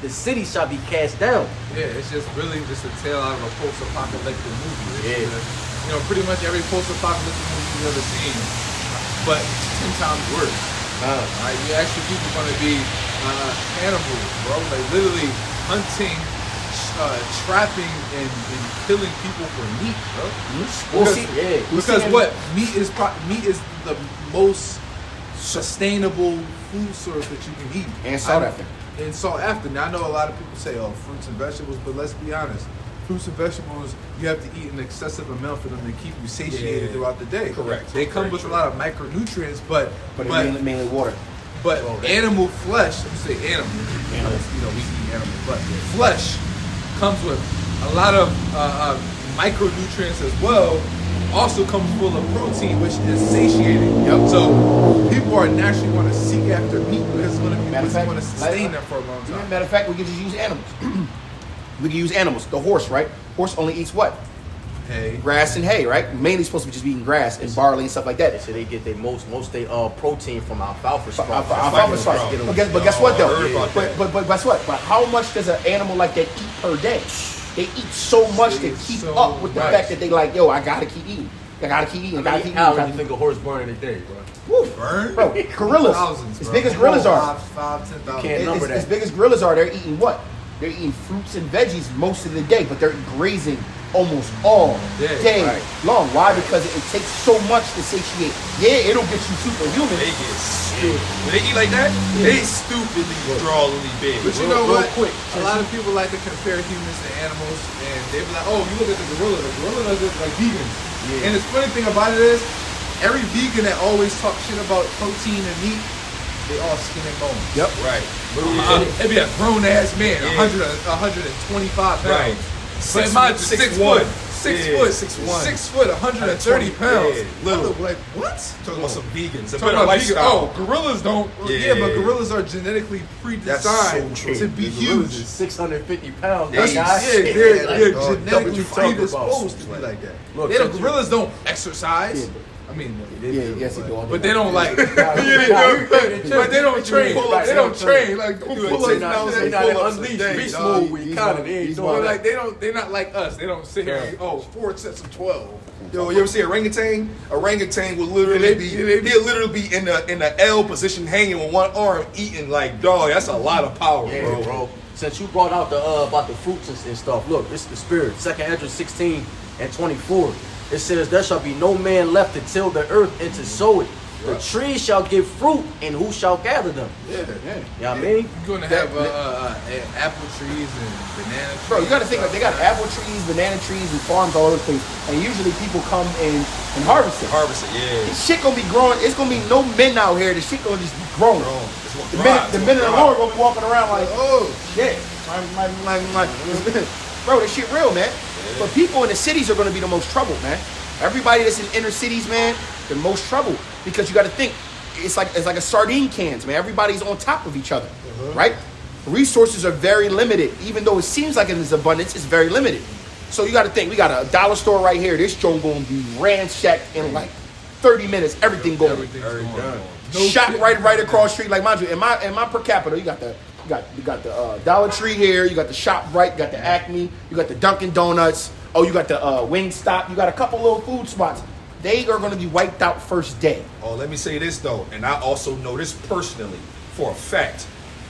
Speaker 4: shall be cast down."
Speaker 3: Yeah, it's just really just a tale out of a post-apocalyptic movie.
Speaker 4: Yeah.
Speaker 3: You know, pretty much every post-apocalyptic movie you've ever seen, but 10 times worse. Right? You actually people going to be cannibals, bro. Like literally hunting, trapping, and killing people for meat, bro.
Speaker 1: Well,
Speaker 3: Because,
Speaker 1: see,
Speaker 3: because
Speaker 1: seeing-
Speaker 3: what meat is the most sustainable food source that you can eat
Speaker 1: And sought after.
Speaker 3: And sought after. Now I know a lot of people say, "Oh, fruits and vegetables," but let's be honest. Fruits and vegetables, you have to eat an excessive amount for them to keep you satiated
Speaker 2: Yeah.
Speaker 3: throughout the day.
Speaker 2: Correct.
Speaker 3: They come
Speaker 2: Very
Speaker 3: with
Speaker 2: true.
Speaker 3: a lot of micronutrients, but
Speaker 1: But it's mainly water.
Speaker 3: animal flesh. I'm say animal.
Speaker 1: Animal.
Speaker 3: You know, we eat animal, but flesh comes with a lot of micronutrients as well. Also comes full of protein, which is satiating.
Speaker 1: Yep.
Speaker 3: So people are naturally going to seek after meat because it's going to be
Speaker 1: Matter of
Speaker 3: what's
Speaker 1: fact,
Speaker 3: going to sustain them for a long time.
Speaker 1: Matter of fact, we can just use animals. We can use animals. The horse, right? Horse only eats what?
Speaker 3: Hey,
Speaker 1: Grass and hay, right? Mainly supposed to be just eating grass and barley and stuff like
Speaker 4: They
Speaker 1: that.
Speaker 4: say they get their most they protein from alfalfa sprouts.
Speaker 1: Alfalfa sprouts.
Speaker 2: sprouts.
Speaker 1: But guess what though?
Speaker 2: heard about that.
Speaker 1: But guess what? But how much does an animal like that eat per day? They eat so much to keep
Speaker 3: So
Speaker 1: up with the
Speaker 3: much.
Speaker 1: fact that they like, yo, I gotta keep eating. I gotta keep eating. I
Speaker 4: How
Speaker 1: gotta
Speaker 4: many
Speaker 1: keep eating.
Speaker 4: calories
Speaker 1: gotta
Speaker 4: you
Speaker 1: keep
Speaker 4: think a horse burning a day, bro?
Speaker 1: Woo.
Speaker 3: burn?
Speaker 1: Bro, gorillas.
Speaker 3: Thousands,
Speaker 1: As
Speaker 3: bro.
Speaker 1: big as gorillas are.
Speaker 3: 10,000.
Speaker 4: can't number
Speaker 1: As
Speaker 4: that.
Speaker 1: big as gorillas are, they're eating what? They're eating fruits and veggies most of the day, but they're grazing almost all
Speaker 3: Yeah,
Speaker 1: day
Speaker 4: right.
Speaker 1: long. Why? Because it takes so much to satiate. Yeah, it'll get you superhuman.
Speaker 2: They get stupid. When they eat like that, they stupidly drawingly big.
Speaker 3: But you
Speaker 4: Real-
Speaker 3: know
Speaker 4: real
Speaker 3: what?
Speaker 4: quick.
Speaker 3: A lot of people like to compare humans to animals, and they be like, "Oh, you look at the gorilla. The gorilla is like vegans."
Speaker 4: Yeah.
Speaker 3: And the funny thing about it is, every vegan that always talks shit about protein and meat, they all skin and bones.
Speaker 1: Yep.
Speaker 2: Right.
Speaker 3: It'd be a grown ass man,
Speaker 2: Yeah.
Speaker 3: 125 pounds.
Speaker 2: Right.
Speaker 3: But mine's 6'1". 6'1".
Speaker 2: 6'1".
Speaker 3: 6 foot, 130 pounds.
Speaker 2: Yeah, little.
Speaker 3: I'm like, what?
Speaker 2: Talking about some vegans. A
Speaker 3: Talking
Speaker 2: better
Speaker 3: about vegan.
Speaker 2: lifestyle.
Speaker 3: Oh, gorillas don't.
Speaker 2: Yeah.
Speaker 3: Yeah, but gorillas are genetically predesigned
Speaker 2: so true.
Speaker 3: to be
Speaker 4: The gorillas
Speaker 3: huge.
Speaker 4: is 650 pounds.
Speaker 2: That's-
Speaker 4: That guy-
Speaker 3: Yeah, they're
Speaker 4: Like,
Speaker 3: genetically
Speaker 4: what you talking about?
Speaker 3: predisposed to be like that.
Speaker 4: Look,
Speaker 3: They don't,
Speaker 4: since you-
Speaker 3: gorillas don't exercise.
Speaker 1: Yeah,
Speaker 3: I mean,
Speaker 1: Yeah, yes, it do.
Speaker 3: but they don't like. But they don't train. They don't train. Like don't pull
Speaker 4: They
Speaker 3: ups
Speaker 4: not,
Speaker 3: and
Speaker 4: they
Speaker 3: shit.
Speaker 4: not in
Speaker 2: pull-ups a
Speaker 4: unleashed
Speaker 2: day,
Speaker 4: beast
Speaker 2: dog.
Speaker 4: mode with economy. They ain't
Speaker 1: He's
Speaker 4: doing
Speaker 3: But
Speaker 4: that.
Speaker 3: like they're not like us. They don't sit here and 4 sets of 12.
Speaker 2: Yo, you ever see orangutan? Orangutan will literally
Speaker 3: Yeah,
Speaker 2: be
Speaker 3: they-
Speaker 2: he'll literally be in the L position, hanging with one arm, eating like dog. That's a lot of power,
Speaker 4: Yeah,
Speaker 2: bro.
Speaker 4: bro. Since you brought out the about the fruits and stuff, look, this is the spirit. Second Esdras 16 and 24. It says, "There shall be no man left to till the earth and to sow it. The trees shall give fruit, and who shall gather them?"
Speaker 3: Yeah.
Speaker 1: Yeah.
Speaker 4: You know what I mean?
Speaker 3: You're gonna have apple trees and banana trees.
Speaker 1: Bro, you gotta think like they got apple trees, banana trees, and farms all over the place. And usually people come and harvest it.
Speaker 2: Harvest it, yeah.
Speaker 1: This shit gonna be growing. It's gonna be no men out here. The shit gonna just be growing.
Speaker 2: Bro, it's gonna
Speaker 1: The
Speaker 2: thrive,
Speaker 1: men
Speaker 2: it's
Speaker 1: and the
Speaker 2: gonna
Speaker 1: Lord gonna be walking around like,
Speaker 3: Oh,
Speaker 1: shit. Bro, this shit real, man. But people in the cities are gonna be the most trouble, man. Everybody that's in inner cities, man, the most trouble. Because you gotta think, it's like a sardine cans, man. Everybody's on top of each other, right? Resources are very limited. Even though it seems like it is abundance, it's very limited. So you gotta think, we got a dollar store right here. This joint gonna be ransacked in like 30 minutes. Everything going.
Speaker 3: everything's going on.
Speaker 1: Shot
Speaker 3: shit.
Speaker 1: right across the street. Like mind you, in my per capita, you got the Dollar Tree here. You got the ShopRite. You got the Acme. You got the Dunkin' Donuts. Oh, you got the Wingstop. You got a couple little food spots. they are going to be wiped out first day.
Speaker 2: Oh, let me say this though, and I also know this personally for a fact.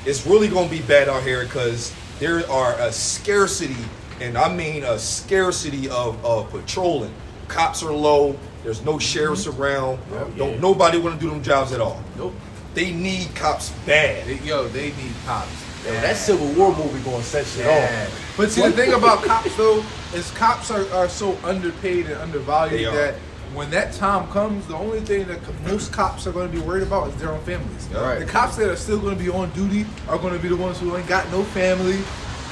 Speaker 2: It's really gonna be bad out here because there are a scarcity, and I mean a scarcity of patrolling. Cops are low. There's no sheriffs around. Nobody want to do them jobs at all.
Speaker 4: Nope.
Speaker 2: They need cops bad.
Speaker 3: They need cops.
Speaker 4: Yo, that Civil War movie gonna set shit off.
Speaker 3: But see, the thing about cops though is cops are so underpaid and undervalued
Speaker 2: They are.
Speaker 3: that when that time comes, the only thing that most cops are going to be worried about is their own families.
Speaker 2: Right.
Speaker 3: The cops that are still going to be on duty are going to be the ones who ain't got no family,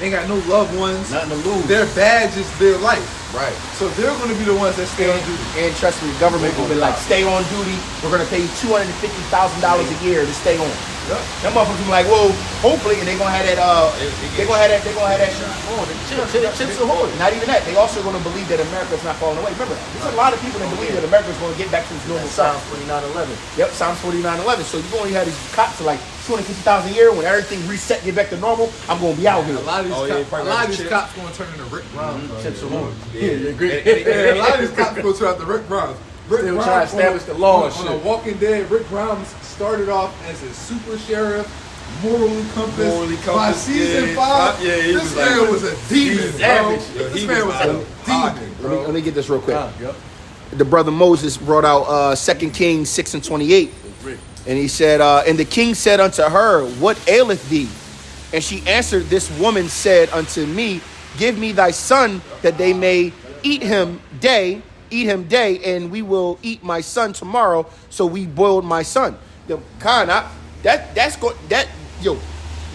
Speaker 3: ain't got no loved ones.
Speaker 4: Nothing to lose.
Speaker 3: Their badge is their life.
Speaker 4: Right.
Speaker 3: So they're going to be the ones that stay on duty.
Speaker 1: And trust me, the government will be like, stay on duty. We're going to pay you $250,000 a year to stay on.
Speaker 3: Yep.
Speaker 1: Them motherfuckers be like, well, hopefully, and they're gonna have that. They're gonna have that shit.
Speaker 4: Oh, the chips are horny.
Speaker 1: Not even that. They also gonna believe that America's not falling away. Remember, there's a lot of people that believe that America's gonna get back to its normal
Speaker 4: Psalms
Speaker 1: self.
Speaker 4: 49:11.
Speaker 1: Yep, Psalms 49:11. So you only have these cops for like $250,000 a year. When everything reset, get back to normal, I'm gonna be out here.
Speaker 3: A lot of these,
Speaker 2: Oh, yeah,
Speaker 3: cops, a
Speaker 2: probably
Speaker 3: lot
Speaker 2: got
Speaker 3: of these
Speaker 2: the
Speaker 3: cops going to turn into Rick Brown.
Speaker 4: Chips are horny.
Speaker 3: Yeah, a lot of these cops go to the Rick Browns. Rick
Speaker 4: Still
Speaker 3: Brown
Speaker 4: trying to establish the law and
Speaker 3: on
Speaker 4: shit.
Speaker 3: The Walking Dead, Rick Brown started off as a super sheriff, morally compass.
Speaker 2: Morally
Speaker 3: By
Speaker 2: compass,
Speaker 3: season
Speaker 2: yeah.
Speaker 3: 5,
Speaker 2: Yeah, he
Speaker 3: this
Speaker 2: was
Speaker 3: man
Speaker 2: like-
Speaker 3: was a demon,
Speaker 4: savage.
Speaker 3: bro.
Speaker 2: Yeah,
Speaker 3: This
Speaker 2: he
Speaker 3: man
Speaker 2: was
Speaker 3: was
Speaker 2: out
Speaker 3: a
Speaker 2: of pocket.
Speaker 3: demon.
Speaker 1: Let me get this real quick.
Speaker 4: Yep.
Speaker 1: The brother Moses brought out 2 Kings 6:28. And he said, and the king said unto her, what aileth thee? And she answered, this woman said unto me, give me thy son, that they may eat him day, and we will eat my son tomorrow. So we boiled my son. Yo,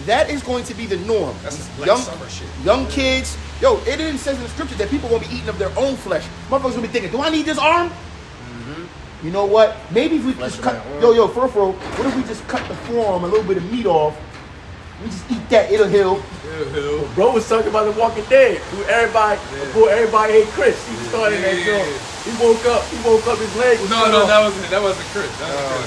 Speaker 1: that is going to be the norm.
Speaker 2: That's like summer shit.
Speaker 1: Young kids, it even says in the scriptures that people gonna be eating of their own flesh. Motherfuckers gonna be thinking, do I need this arm? You know what? Maybe if we just cut, for real, what if we just cut the forearm, a little bit of meat off? We just eat that, it'll heal.
Speaker 4: Bro was talking about The Walking Dead. Before everybody ate Chris. He started that joke. He woke up, his leg was
Speaker 3: No,
Speaker 4: cut
Speaker 3: no,
Speaker 4: off.
Speaker 3: that wasn't Chris.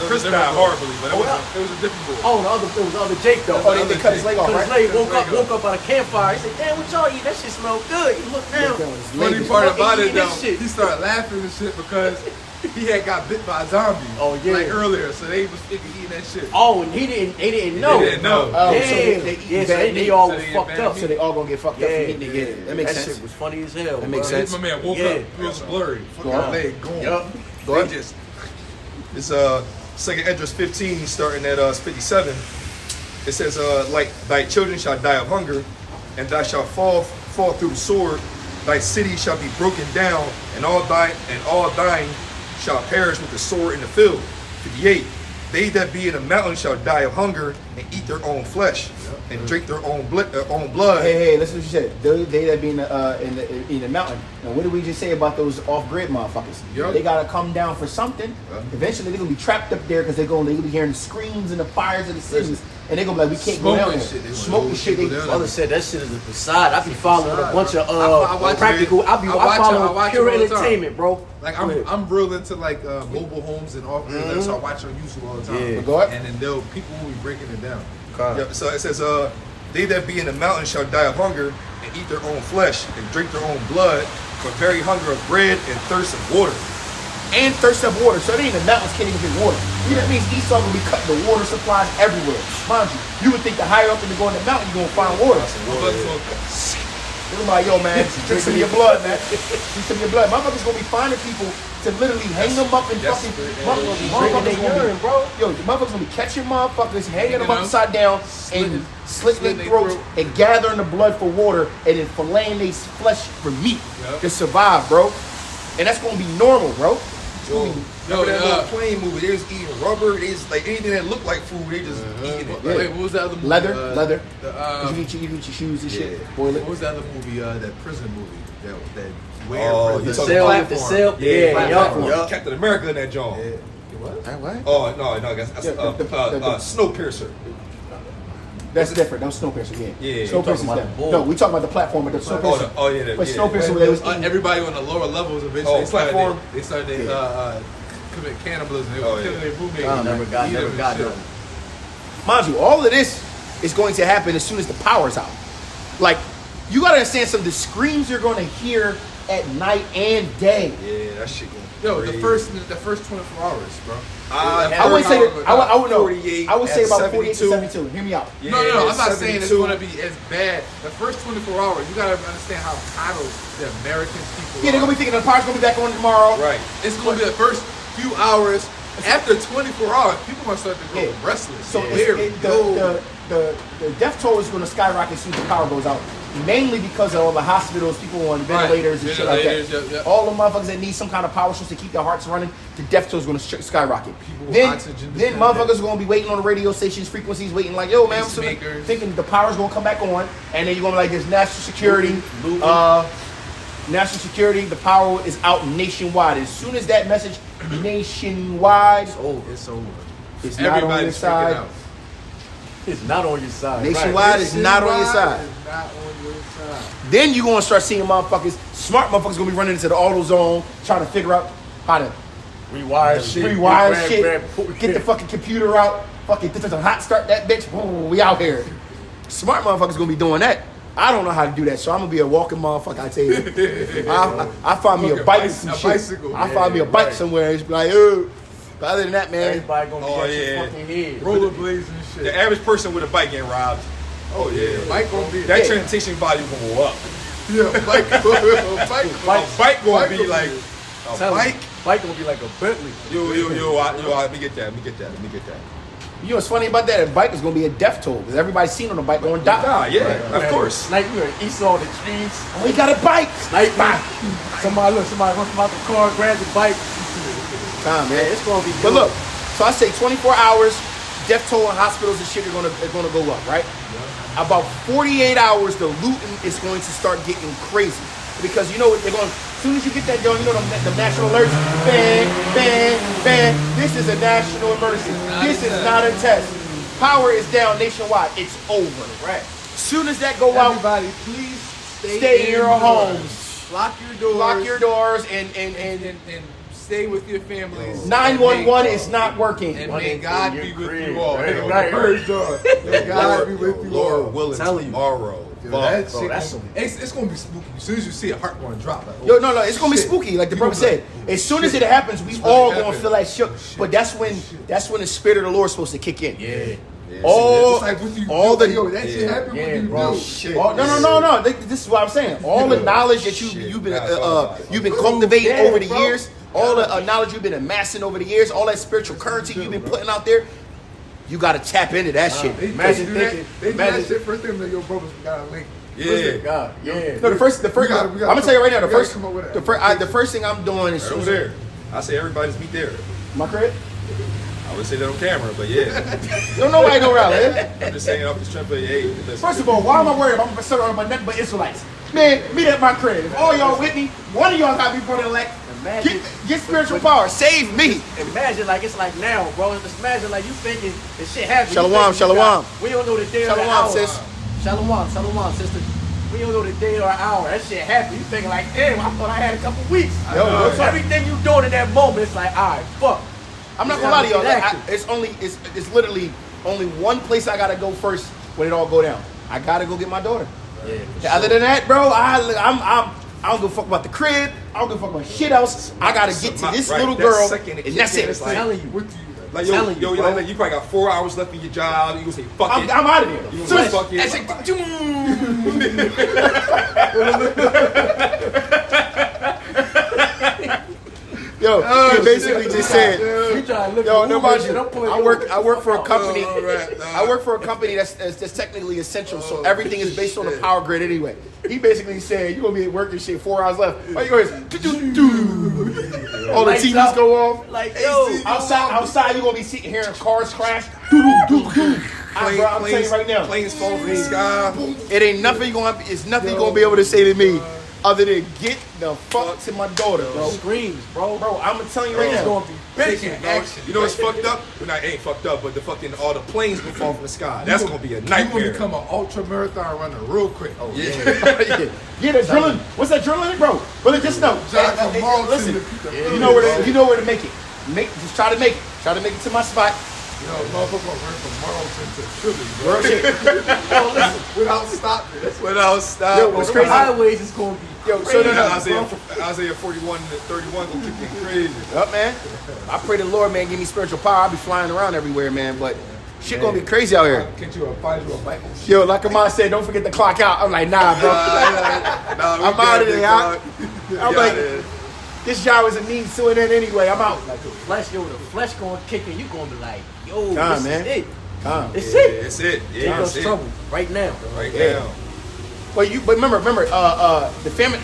Speaker 2: Chris died horribly, but
Speaker 3: It was a different boy.
Speaker 4: Oh, it was the other Jake though.
Speaker 1: Oh, they cut his leg off,
Speaker 4: Cut
Speaker 1: right?
Speaker 4: his leg, woke up by the campfire. He said, damn, what y'all eat? That shit smell good. He looked down.
Speaker 3: Funny part about it
Speaker 4: eating
Speaker 3: though,
Speaker 4: this shit.
Speaker 3: he started laughing and shit because he had got bit by a zombie.
Speaker 4: Oh, yeah.
Speaker 3: Like earlier, so they was eating that shit.
Speaker 4: Oh, and they didn't know.
Speaker 3: They didn't know.
Speaker 1: Oh,
Speaker 4: Yeah,
Speaker 1: so they eat bad
Speaker 4: they
Speaker 1: meat.
Speaker 4: all
Speaker 3: So
Speaker 4: was
Speaker 3: they ate
Speaker 4: fucked
Speaker 3: bad
Speaker 4: up.
Speaker 3: meat.
Speaker 1: So they all gonna get fucked up
Speaker 4: Yeah,
Speaker 1: from eating it. Yeah, that makes
Speaker 4: that
Speaker 1: sense.
Speaker 4: shit was funny as hell.
Speaker 1: That makes
Speaker 4: bro.
Speaker 1: sense.
Speaker 3: My man woke
Speaker 4: Yeah.
Speaker 3: up, it was blurry. Fucking
Speaker 1: on.
Speaker 3: leg gone.
Speaker 4: Yup.
Speaker 1: Go ahead.
Speaker 3: They just
Speaker 2: It's 2nd Esdras 15, starting at 57. It says, like thy children shall die of hunger, and thou shalt fall through the sword. Thy city shall be broken down, and all thine shall perish with the sword in the field. 58. They that be in the mountain shall die of hunger, and eat their own flesh, and drink their own blood.
Speaker 1: Hey, listen to what you said. They that be in the mountain. And what did we just say about those off-grid motherfuckers?
Speaker 3: Yep.
Speaker 1: They gotta come down for something. Eventually, they're gonna be trapped up there because they're gonna be hearing the screams and the fires of the cities, and they're gonna be like, we can't go down
Speaker 3: Smoking
Speaker 1: there.
Speaker 3: shit. They
Speaker 1: Smoking
Speaker 3: won't
Speaker 1: shit.
Speaker 3: go
Speaker 1: They,
Speaker 3: down
Speaker 4: Mother said that shit is a facade. I be following a bunch of
Speaker 3: I watch
Speaker 4: practical.
Speaker 3: it.
Speaker 4: I
Speaker 3: I watch
Speaker 4: follow
Speaker 3: it
Speaker 4: pure
Speaker 3: all the time.
Speaker 4: entertainment, bro.
Speaker 3: like
Speaker 4: Go ahead.
Speaker 3: I'm real into like mobile homes and off grid, so I watch on YouTube all the time.
Speaker 4: Yeah.
Speaker 1: Go ahead.
Speaker 3: And then people will be breaking it down.
Speaker 2: Yeah, so it says, they that be in the mountain shall die of hunger, and eat their own flesh, and drink their own blood, for very hunger of bread and thirst of water.
Speaker 1: and thirst of water. So they in the mountains can't even get water. You know, that means Esau will be cutting the water supplies everywhere. Mind you would think the higher up you go in the mountain, you're gonna find water. They're like, yo, man, drink some of your blood, man. Drink some of your blood. Motherfuckers gonna be finding people to literally hang them up and fucking motherfuckers gonna be,
Speaker 4: bro.
Speaker 1: yo, the motherfuckers gonna be catching motherfuckers, hanging them
Speaker 3: them,
Speaker 1: upside down, and slitting their throats and gathering the blood for water and then filleting their flesh for meat to survive, bro. And that's gonna be normal, bro.
Speaker 2: Remember that little plane movie? They was eating rubber. They just, like anything that looked like food, they just eating it.
Speaker 3: Wait, what was that other movie?
Speaker 1: Leather.
Speaker 3: The,
Speaker 1: you can eat your shoes and shit. Boil
Speaker 3: what
Speaker 1: it.
Speaker 3: was that other movie? That prison movie. That
Speaker 2: Oh, you
Speaker 3: the
Speaker 2: talking
Speaker 3: cell
Speaker 2: about
Speaker 4: The
Speaker 3: platform.
Speaker 4: cell.
Speaker 2: Yeah,
Speaker 4: yup.
Speaker 2: Captain America in that joint.
Speaker 3: Yeah. What?
Speaker 1: What?
Speaker 2: Oh no, I guess that's
Speaker 1: the-
Speaker 2: Snowpiercer.
Speaker 1: That's different. That was Snowpiercer, yeah.
Speaker 2: Yeah,
Speaker 1: Snowpiercer's
Speaker 4: you're talking about
Speaker 1: different.
Speaker 4: the bull.
Speaker 1: No, we talking about the platform, but the Snowpiercer. But Snowpiercer, they was eating.
Speaker 3: Everybody on the lower levels eventually
Speaker 2: Oh, platform.
Speaker 3: they started commit cannibalism. They
Speaker 2: Oh,
Speaker 3: were killing
Speaker 2: yeah.
Speaker 3: their roommates.
Speaker 4: I never got
Speaker 3: eating them and
Speaker 4: none.
Speaker 3: shit.
Speaker 1: Mind you, all of this is going to happen as soon as the power's out. Like, you gotta understand some of the screams you're gonna hear at night and day.
Speaker 2: Yeah, that shit going.
Speaker 3: Yo, the
Speaker 2: crazy.
Speaker 3: first 24 hours, bro.
Speaker 1: I wouldn't say that. I would know.
Speaker 2: 48,
Speaker 1: I would say about 48 to
Speaker 2: 72.
Speaker 1: 72. Hear me out.
Speaker 2: Yeah,
Speaker 3: No, I'm not saying it's
Speaker 2: 72.
Speaker 3: going to be as bad. The first 24 hours, you got to understand how coddled the American people
Speaker 1: Yeah, they're
Speaker 3: are.
Speaker 1: gonna be thinking the Pirates gonna be back on tomorrow.
Speaker 2: Right.
Speaker 3: It's going to be the first few hours. After 24 hours, people going to start to go
Speaker 1: Yeah.
Speaker 3: restless.
Speaker 1: So
Speaker 3: There we go.
Speaker 1: the death toll is gonna skyrocket as soon as the power goes out. Mainly because of all the hospitals, people on ventilators and shit like
Speaker 3: Ventilators,
Speaker 1: that.
Speaker 3: yep.
Speaker 1: All the motherfuckers that need some kind of power source to keep their hearts running, the death toll is gonna skyrocket.
Speaker 3: People with
Speaker 1: Then
Speaker 3: oxygen
Speaker 1: motherfuckers
Speaker 3: dependent.
Speaker 1: are gonna be waiting on the radio stations, frequencies, waiting like, yo, man, I'm
Speaker 3: Pacemakers.
Speaker 1: thinking the power's gonna come back on, and then you're gonna be like, there's national security, national security. The power is out nationwide. As soon as that message nationwide,
Speaker 4: It's over.
Speaker 3: It's over.
Speaker 1: it's not on your
Speaker 3: Everybody's freaking
Speaker 1: side.
Speaker 3: out.
Speaker 4: It's not on your side.
Speaker 1: Nationwide is not on your side.
Speaker 3: It's not on your side.
Speaker 1: Then you're gonna start seeing smart motherfuckers gonna be running into the auto zone, trying to figure out how to
Speaker 4: Rewire shit.
Speaker 1: rewire shit, get the fucking computer out, fucking hot start that bitch. Boom, we out here. Smart motherfuckers gonna be doing that. I don't know how to do that, so I'm gonna be a walking motherfucker. I tell you, I find me a
Speaker 3: Fucking
Speaker 1: bike,
Speaker 3: bicy-
Speaker 1: some
Speaker 3: a
Speaker 1: shit.
Speaker 3: bicycle.
Speaker 1: I find me a bike
Speaker 4: right.
Speaker 1: somewhere. It's like, oh. But other than that, man,
Speaker 4: Everybody gonna be
Speaker 2: Oh,
Speaker 4: at
Speaker 2: yeah.
Speaker 4: your fucking head.
Speaker 3: Rollerblades and shit.
Speaker 2: The average person with a bike getting robbed. Oh yeah.
Speaker 3: Bike gonna be
Speaker 2: That
Speaker 1: Yeah.
Speaker 2: transportation value gonna go up.
Speaker 3: Yeah, bike.
Speaker 2: A bike gonna be like a
Speaker 4: Tell me,
Speaker 2: bike.
Speaker 4: Bike gonna be like a Bentley.
Speaker 2: Let me get that.
Speaker 1: you know what's funny about that? A bike is gonna be a death toll because everybody's seen on a bike going die.
Speaker 2: Ah, yeah, of course.
Speaker 4: Snipe you and Esau the trees.
Speaker 1: Oh, he got a bike.
Speaker 4: Snipe me. Somebody runs from out the car, grabs the bike.
Speaker 1: Time, man.
Speaker 4: Yeah, it's gonna be
Speaker 1: But
Speaker 4: good.
Speaker 1: look, so I say 24 hours, death toll in hospitals and shit are gonna go up, right? About 48 hours, the looting is going to start getting crazy because you know what they're going. As soon as you get that done, you know the national alerts, bang, bang, bang. This is a national emergency. This is not a test. Power is down nationwide. It's over.
Speaker 3: Right.
Speaker 1: As soon as that go out,
Speaker 3: Everybody, please
Speaker 1: stay in your
Speaker 3: indoors.
Speaker 1: homes.
Speaker 3: Lock your doors.
Speaker 1: Lock your doors and
Speaker 3: and stay with your families.
Speaker 1: 911 is not working.
Speaker 3: And
Speaker 4: Run
Speaker 3: may
Speaker 4: into
Speaker 3: God
Speaker 4: your
Speaker 3: be with
Speaker 4: crib,
Speaker 3: you all.
Speaker 4: right?
Speaker 3: Right. Praise God. May God be with you all.
Speaker 2: Lord willing,
Speaker 4: Telling you.
Speaker 2: tomorrow.
Speaker 3: Yo,
Speaker 2: Fuck.
Speaker 3: that
Speaker 4: bro,
Speaker 3: shit
Speaker 4: that's
Speaker 3: gonna-
Speaker 4: some-
Speaker 3: it's gonna be spooky. As soon as you see it, heart gonna drop. Like,
Speaker 1: Yo, no, it's gonna be
Speaker 3: shit.
Speaker 1: spooky, like the
Speaker 3: You
Speaker 1: brother
Speaker 3: gonna be
Speaker 1: said.
Speaker 3: like,
Speaker 1: As soon as
Speaker 3: shit.
Speaker 1: it happens, we
Speaker 3: It's
Speaker 1: all
Speaker 3: really
Speaker 1: gonna feel
Speaker 3: happening.
Speaker 1: that shook. But that's when the spirit of the Lord is supposed to kick in.
Speaker 4: Yeah.
Speaker 1: All,
Speaker 3: It's like what you
Speaker 1: all
Speaker 3: do.
Speaker 1: the
Speaker 3: Yo, that shit happen
Speaker 4: Yeah,
Speaker 3: when you
Speaker 4: bro.
Speaker 3: do.
Speaker 2: Shit.
Speaker 1: no. This is what I'm saying. All the knowledge that you've been cultivating
Speaker 4: Yeah,
Speaker 1: over the
Speaker 4: bro.
Speaker 1: years, all the knowledge you've been amassing over the years, all that spiritual currency you've been putting out there, you got to tap into that shit.
Speaker 3: They
Speaker 4: Imagine
Speaker 3: do that.
Speaker 4: thinking-
Speaker 3: They do
Speaker 4: imagine-
Speaker 3: that shit first thing. Like, yo, brothers, we got a link.
Speaker 2: Yeah.
Speaker 4: God, yeah.
Speaker 1: No, the first.
Speaker 3: We gotta-
Speaker 1: I'm gonna tell you right now. The
Speaker 3: we gotta
Speaker 1: first,
Speaker 3: come up with
Speaker 1: the first thing I'm doing is soon
Speaker 2: Over
Speaker 1: as
Speaker 2: there. I say everybody's meet there.
Speaker 1: my crib.
Speaker 2: I would say that on camera, but yeah.
Speaker 1: Don't nobody go around, man.
Speaker 2: I'm just saying off the strength of hey, listen.
Speaker 1: First of all, why am I worried? I'm concerned about nothing but Israelites. Man, meet at my crib. If all y'all with me, one of y'all gotta be brother elect.
Speaker 4: Imagine-
Speaker 1: Get spiritual power. Save me.
Speaker 4: Imagine like it's like now, bro. Just imagine like you thinking this shit happened.
Speaker 1: Shalom,
Speaker 4: You thinking you
Speaker 1: shalom.
Speaker 4: got- We don't know the day or the
Speaker 1: Shalom,
Speaker 4: hour.
Speaker 1: sis.
Speaker 4: Shalom, sister. We don't know the day or hour. That shit happened. You thinking like, damn, I thought I had a couple weeks.
Speaker 1: Yo,
Speaker 4: So everything you doing in that moment, it's like, all right, fuck.
Speaker 1: I'm not
Speaker 4: It's
Speaker 1: gonna lie to y'all.
Speaker 4: time to
Speaker 1: Like,
Speaker 4: get active.
Speaker 1: it's literally only one place I gotta go first when it all go down. I gotta go get my daughter.
Speaker 4: Yeah.
Speaker 1: Other than that, bro, I don't give a fuck about the crib. I don't give a fuck about shit else. I gotta get to this
Speaker 2: Right,
Speaker 1: little
Speaker 2: that
Speaker 1: girl,
Speaker 2: second it
Speaker 1: and that's
Speaker 2: kick in,
Speaker 1: it.
Speaker 2: it's like-
Speaker 4: telling you.
Speaker 3: What do you
Speaker 2: Like
Speaker 4: telling you, bro.
Speaker 2: you probably got 4 hours left in your job. You gonna say fuck
Speaker 1: I'm
Speaker 2: it.
Speaker 1: out of here.
Speaker 2: You
Speaker 1: Soon
Speaker 2: gonna
Speaker 1: as-
Speaker 2: say fuck it.
Speaker 1: that's Yo, he basically just said,
Speaker 4: You trying to look
Speaker 1: yo,
Speaker 4: for
Speaker 1: nobody.
Speaker 4: Uber shit, I'm pulling
Speaker 1: I
Speaker 4: you
Speaker 1: work.
Speaker 4: over.
Speaker 1: I work for a company.
Speaker 3: All right, nah.
Speaker 1: I work for a company that's technically essential. So everything is based on the power grid anyway. He basically said, "You gonna be at work and shit. 4 hours left. All you go is all the
Speaker 4: Lights
Speaker 1: TVs
Speaker 4: out.
Speaker 1: go off.
Speaker 4: Like, yo,
Speaker 1: Outside, you gonna be sitting hearing cars crash. Bro, I'm telling you right now,
Speaker 2: Planes fall from the sky.
Speaker 1: it ain't nothing it's nothing you gonna be able to say to me other than get the fuck to my daughter, bro.
Speaker 4: screams, bro.
Speaker 1: Bro, I'm gonna tell you right
Speaker 4: It's
Speaker 1: now.
Speaker 4: gonna be
Speaker 3: taking
Speaker 4: bitching, bro.
Speaker 3: action?
Speaker 2: You know what's fucked up? Well, not, it ain't fucked up, but the fucking all the planes gonna fall from the sky. That's gonna be a
Speaker 3: You gonna
Speaker 2: nightmare.
Speaker 3: become an ultra marathon runner real quick. Oh
Speaker 2: Yeah.
Speaker 1: Yeah, the drilling. What's that drilling, bro? Brother, just know.
Speaker 3: John Carlson,
Speaker 1: Listen,
Speaker 3: the
Speaker 1: you know where to make it. Just try to make it. Try to make it to my spot.
Speaker 3: You know, motherfucker went from Marlton to Philly, bro.
Speaker 1: Real shit.
Speaker 4: Yo, listen.
Speaker 3: Without stopping.
Speaker 2: Without stop.
Speaker 1: Yo, what's
Speaker 4: The
Speaker 1: crazy?
Speaker 4: highways is gonna be
Speaker 1: Yo,
Speaker 4: crazy.
Speaker 1: so no,
Speaker 2: Isaiah 41 to 31 gonna kick in crazy.
Speaker 1: Up, man. I pray the Lord, man, give me spiritual power. I'll be flying around everywhere, man. But shit gonna be crazy out here.
Speaker 2: Can't you find you a Bible?
Speaker 1: Yo, like Amon said, don't forget to clock out. I'm like, nah, bro. I'm out of there. I'm like, this job is a means to an end anyway. I'm out.
Speaker 4: Like the flesh gonna kick in. You gonna be like, yo,
Speaker 1: Nah,
Speaker 4: this
Speaker 1: man.
Speaker 4: is it. It's
Speaker 2: Yeah,
Speaker 4: it.
Speaker 2: it's it. Yeah,
Speaker 4: Jacob's
Speaker 2: it's it.
Speaker 4: trouble right now.
Speaker 2: Right
Speaker 1: Yeah.
Speaker 2: now.
Speaker 1: But remember, the famine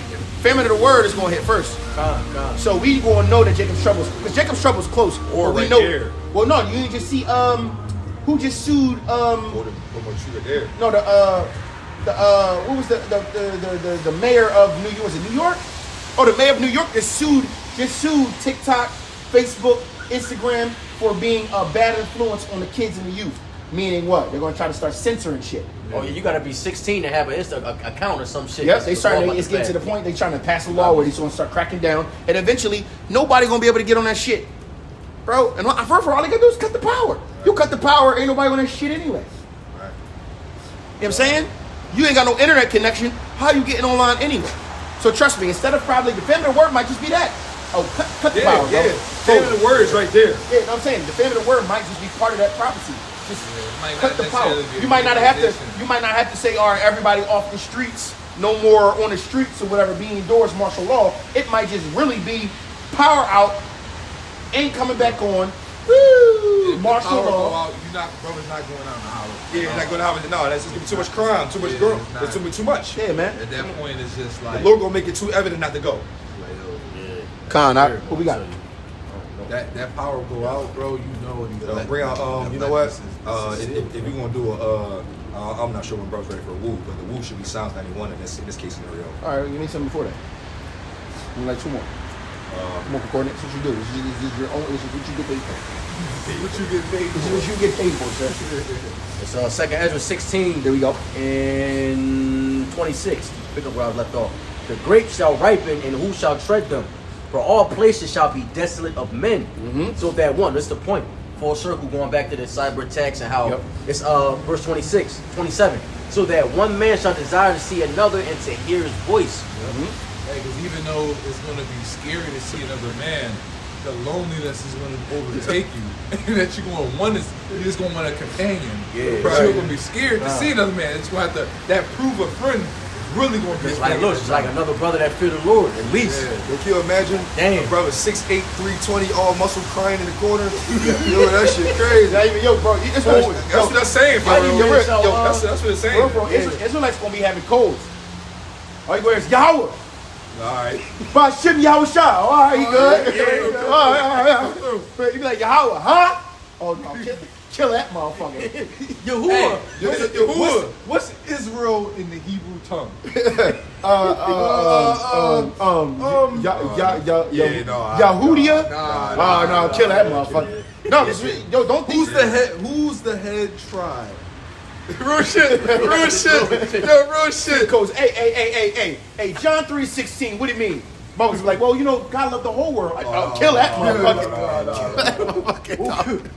Speaker 1: of the word is gonna hit first.
Speaker 4: God.
Speaker 1: So we gonna know that Jacob's trouble, because Jacob's trouble is close.
Speaker 2: Or
Speaker 1: but we
Speaker 2: right
Speaker 1: know.
Speaker 2: there.
Speaker 1: Well, no, you didn't just see who just sued
Speaker 2: Or the shooter there.
Speaker 1: no what was the mayor of New York? Was it New York? Oh, the mayor of New York just sued TikTok, Facebook, Instagram for being a bad influence on the kids and the youth. Meaning what? They're gonna try to start censoring shit.
Speaker 4: Oh yeah, you gotta be 16 to have an account or some shit.
Speaker 1: Yep, they
Speaker 4: It's all
Speaker 1: starting.
Speaker 4: about
Speaker 1: It's
Speaker 4: the
Speaker 1: getting to the
Speaker 4: bag.
Speaker 1: point they trying to pass a law where they're gonna start cracking down, and eventually nobody gonna be able to get on that shit, bro. And first of all they gotta do is cut the power. You cut the power, ain't nobody on that shit anyway.
Speaker 2: Right.
Speaker 1: You know what I'm saying? You ain't got no internet connection. How you getting online anyway? So trust me, instead of probably defending the word might just be that. Oh, cut the power,
Speaker 2: Yeah,
Speaker 1: bro.
Speaker 2: yeah. Saving the words right there.
Speaker 1: Yeah, you know what I'm saying? Defending the word might just be part of that prophecy. Just
Speaker 3: might
Speaker 1: cut
Speaker 3: not
Speaker 1: the power.
Speaker 3: necessarily be
Speaker 1: You might not have to.
Speaker 3: condition.
Speaker 1: You might not have to say, "All right, everybody off the streets, no more on the streets or whatever." Being indoors, martial law. It might just really be power out, ain't coming back on. Woo!
Speaker 3: If
Speaker 1: Martial
Speaker 3: the power go
Speaker 1: law.
Speaker 3: out, brother's not going out in the hour.
Speaker 2: Yeah, not gonna have it. No, that's just gonna be too much crime, too much
Speaker 3: Yeah,
Speaker 2: girl.
Speaker 3: it's not.
Speaker 2: There's too much.
Speaker 1: Yeah, man.
Speaker 3: At that point, it's just
Speaker 2: The
Speaker 3: like
Speaker 2: Lord gonna make it too evident not to go.
Speaker 1: Con, who we got?
Speaker 3: that power go out, bro. You know what he's
Speaker 2: Bring out. You know what? If we're gonna do I'm not sure when bro's ready for a woo, but the woo should be Psalms 91 in this case scenario.
Speaker 1: All right, you need something before that. You like two more. Two more coordinates. What you do? This is your own. This is what you get paid for.
Speaker 3: What you get paid
Speaker 1: This is what you get paid for, sir.
Speaker 4: It's Second Ezra 16.
Speaker 1: There we go.
Speaker 4: In 26, pick up where I was left off. The grapes shall ripen, and who shall tread them? For all places shall be desolate of men. So that one, that's the point. Full circle, going back to the cyber attacks and how
Speaker 1: Yep.
Speaker 4: it's verse 26, 27. So that one man shall desire to see another and to hear his voice.
Speaker 3: Because even though it's going to be scary to see another man, the loneliness is going to overtake you. And that you're going to want to, you're just going to want a companion.
Speaker 4: Yeah.
Speaker 3: But you're going to be scared to see another man. It's going to have to, that prove a friend is really going to be
Speaker 4: It's like, look, it's like another brother that fear the Lord, at least.
Speaker 2: Yo, can you imagine?
Speaker 4: Damn.
Speaker 2: A brother 6'8", 320, all muscle crying in the corner. Yo, that shit crazy.
Speaker 1: Not even, yo, bro. That's what
Speaker 2: That's what I'm saying, bro.
Speaker 1: I didn't even realize- yo,
Speaker 2: That's what it's saying.
Speaker 1: Bro, Israelites gonna be having colds. All you go is Yahweh.
Speaker 2: All right.
Speaker 1: By Shim Yahweh Shah. All right, he good.
Speaker 2: yeah.
Speaker 1: All right. But you be like, Yahweh, huh? Oh, no. Kill that motherfucker.
Speaker 4: Yahuwah.
Speaker 3: What's Israel in the Hebrew tongue?
Speaker 1: Yahudia?
Speaker 3: Nah,
Speaker 1: No, kill that motherfucker. No, yo, don't think.
Speaker 3: Who's the head tribe?
Speaker 2: Real shit. Real shit. Yo, real shit.
Speaker 1: Codes. Hey, John 3:16. What do you mean? Moses like, well, you know, God loved the whole world. Like, kill that motherfucker.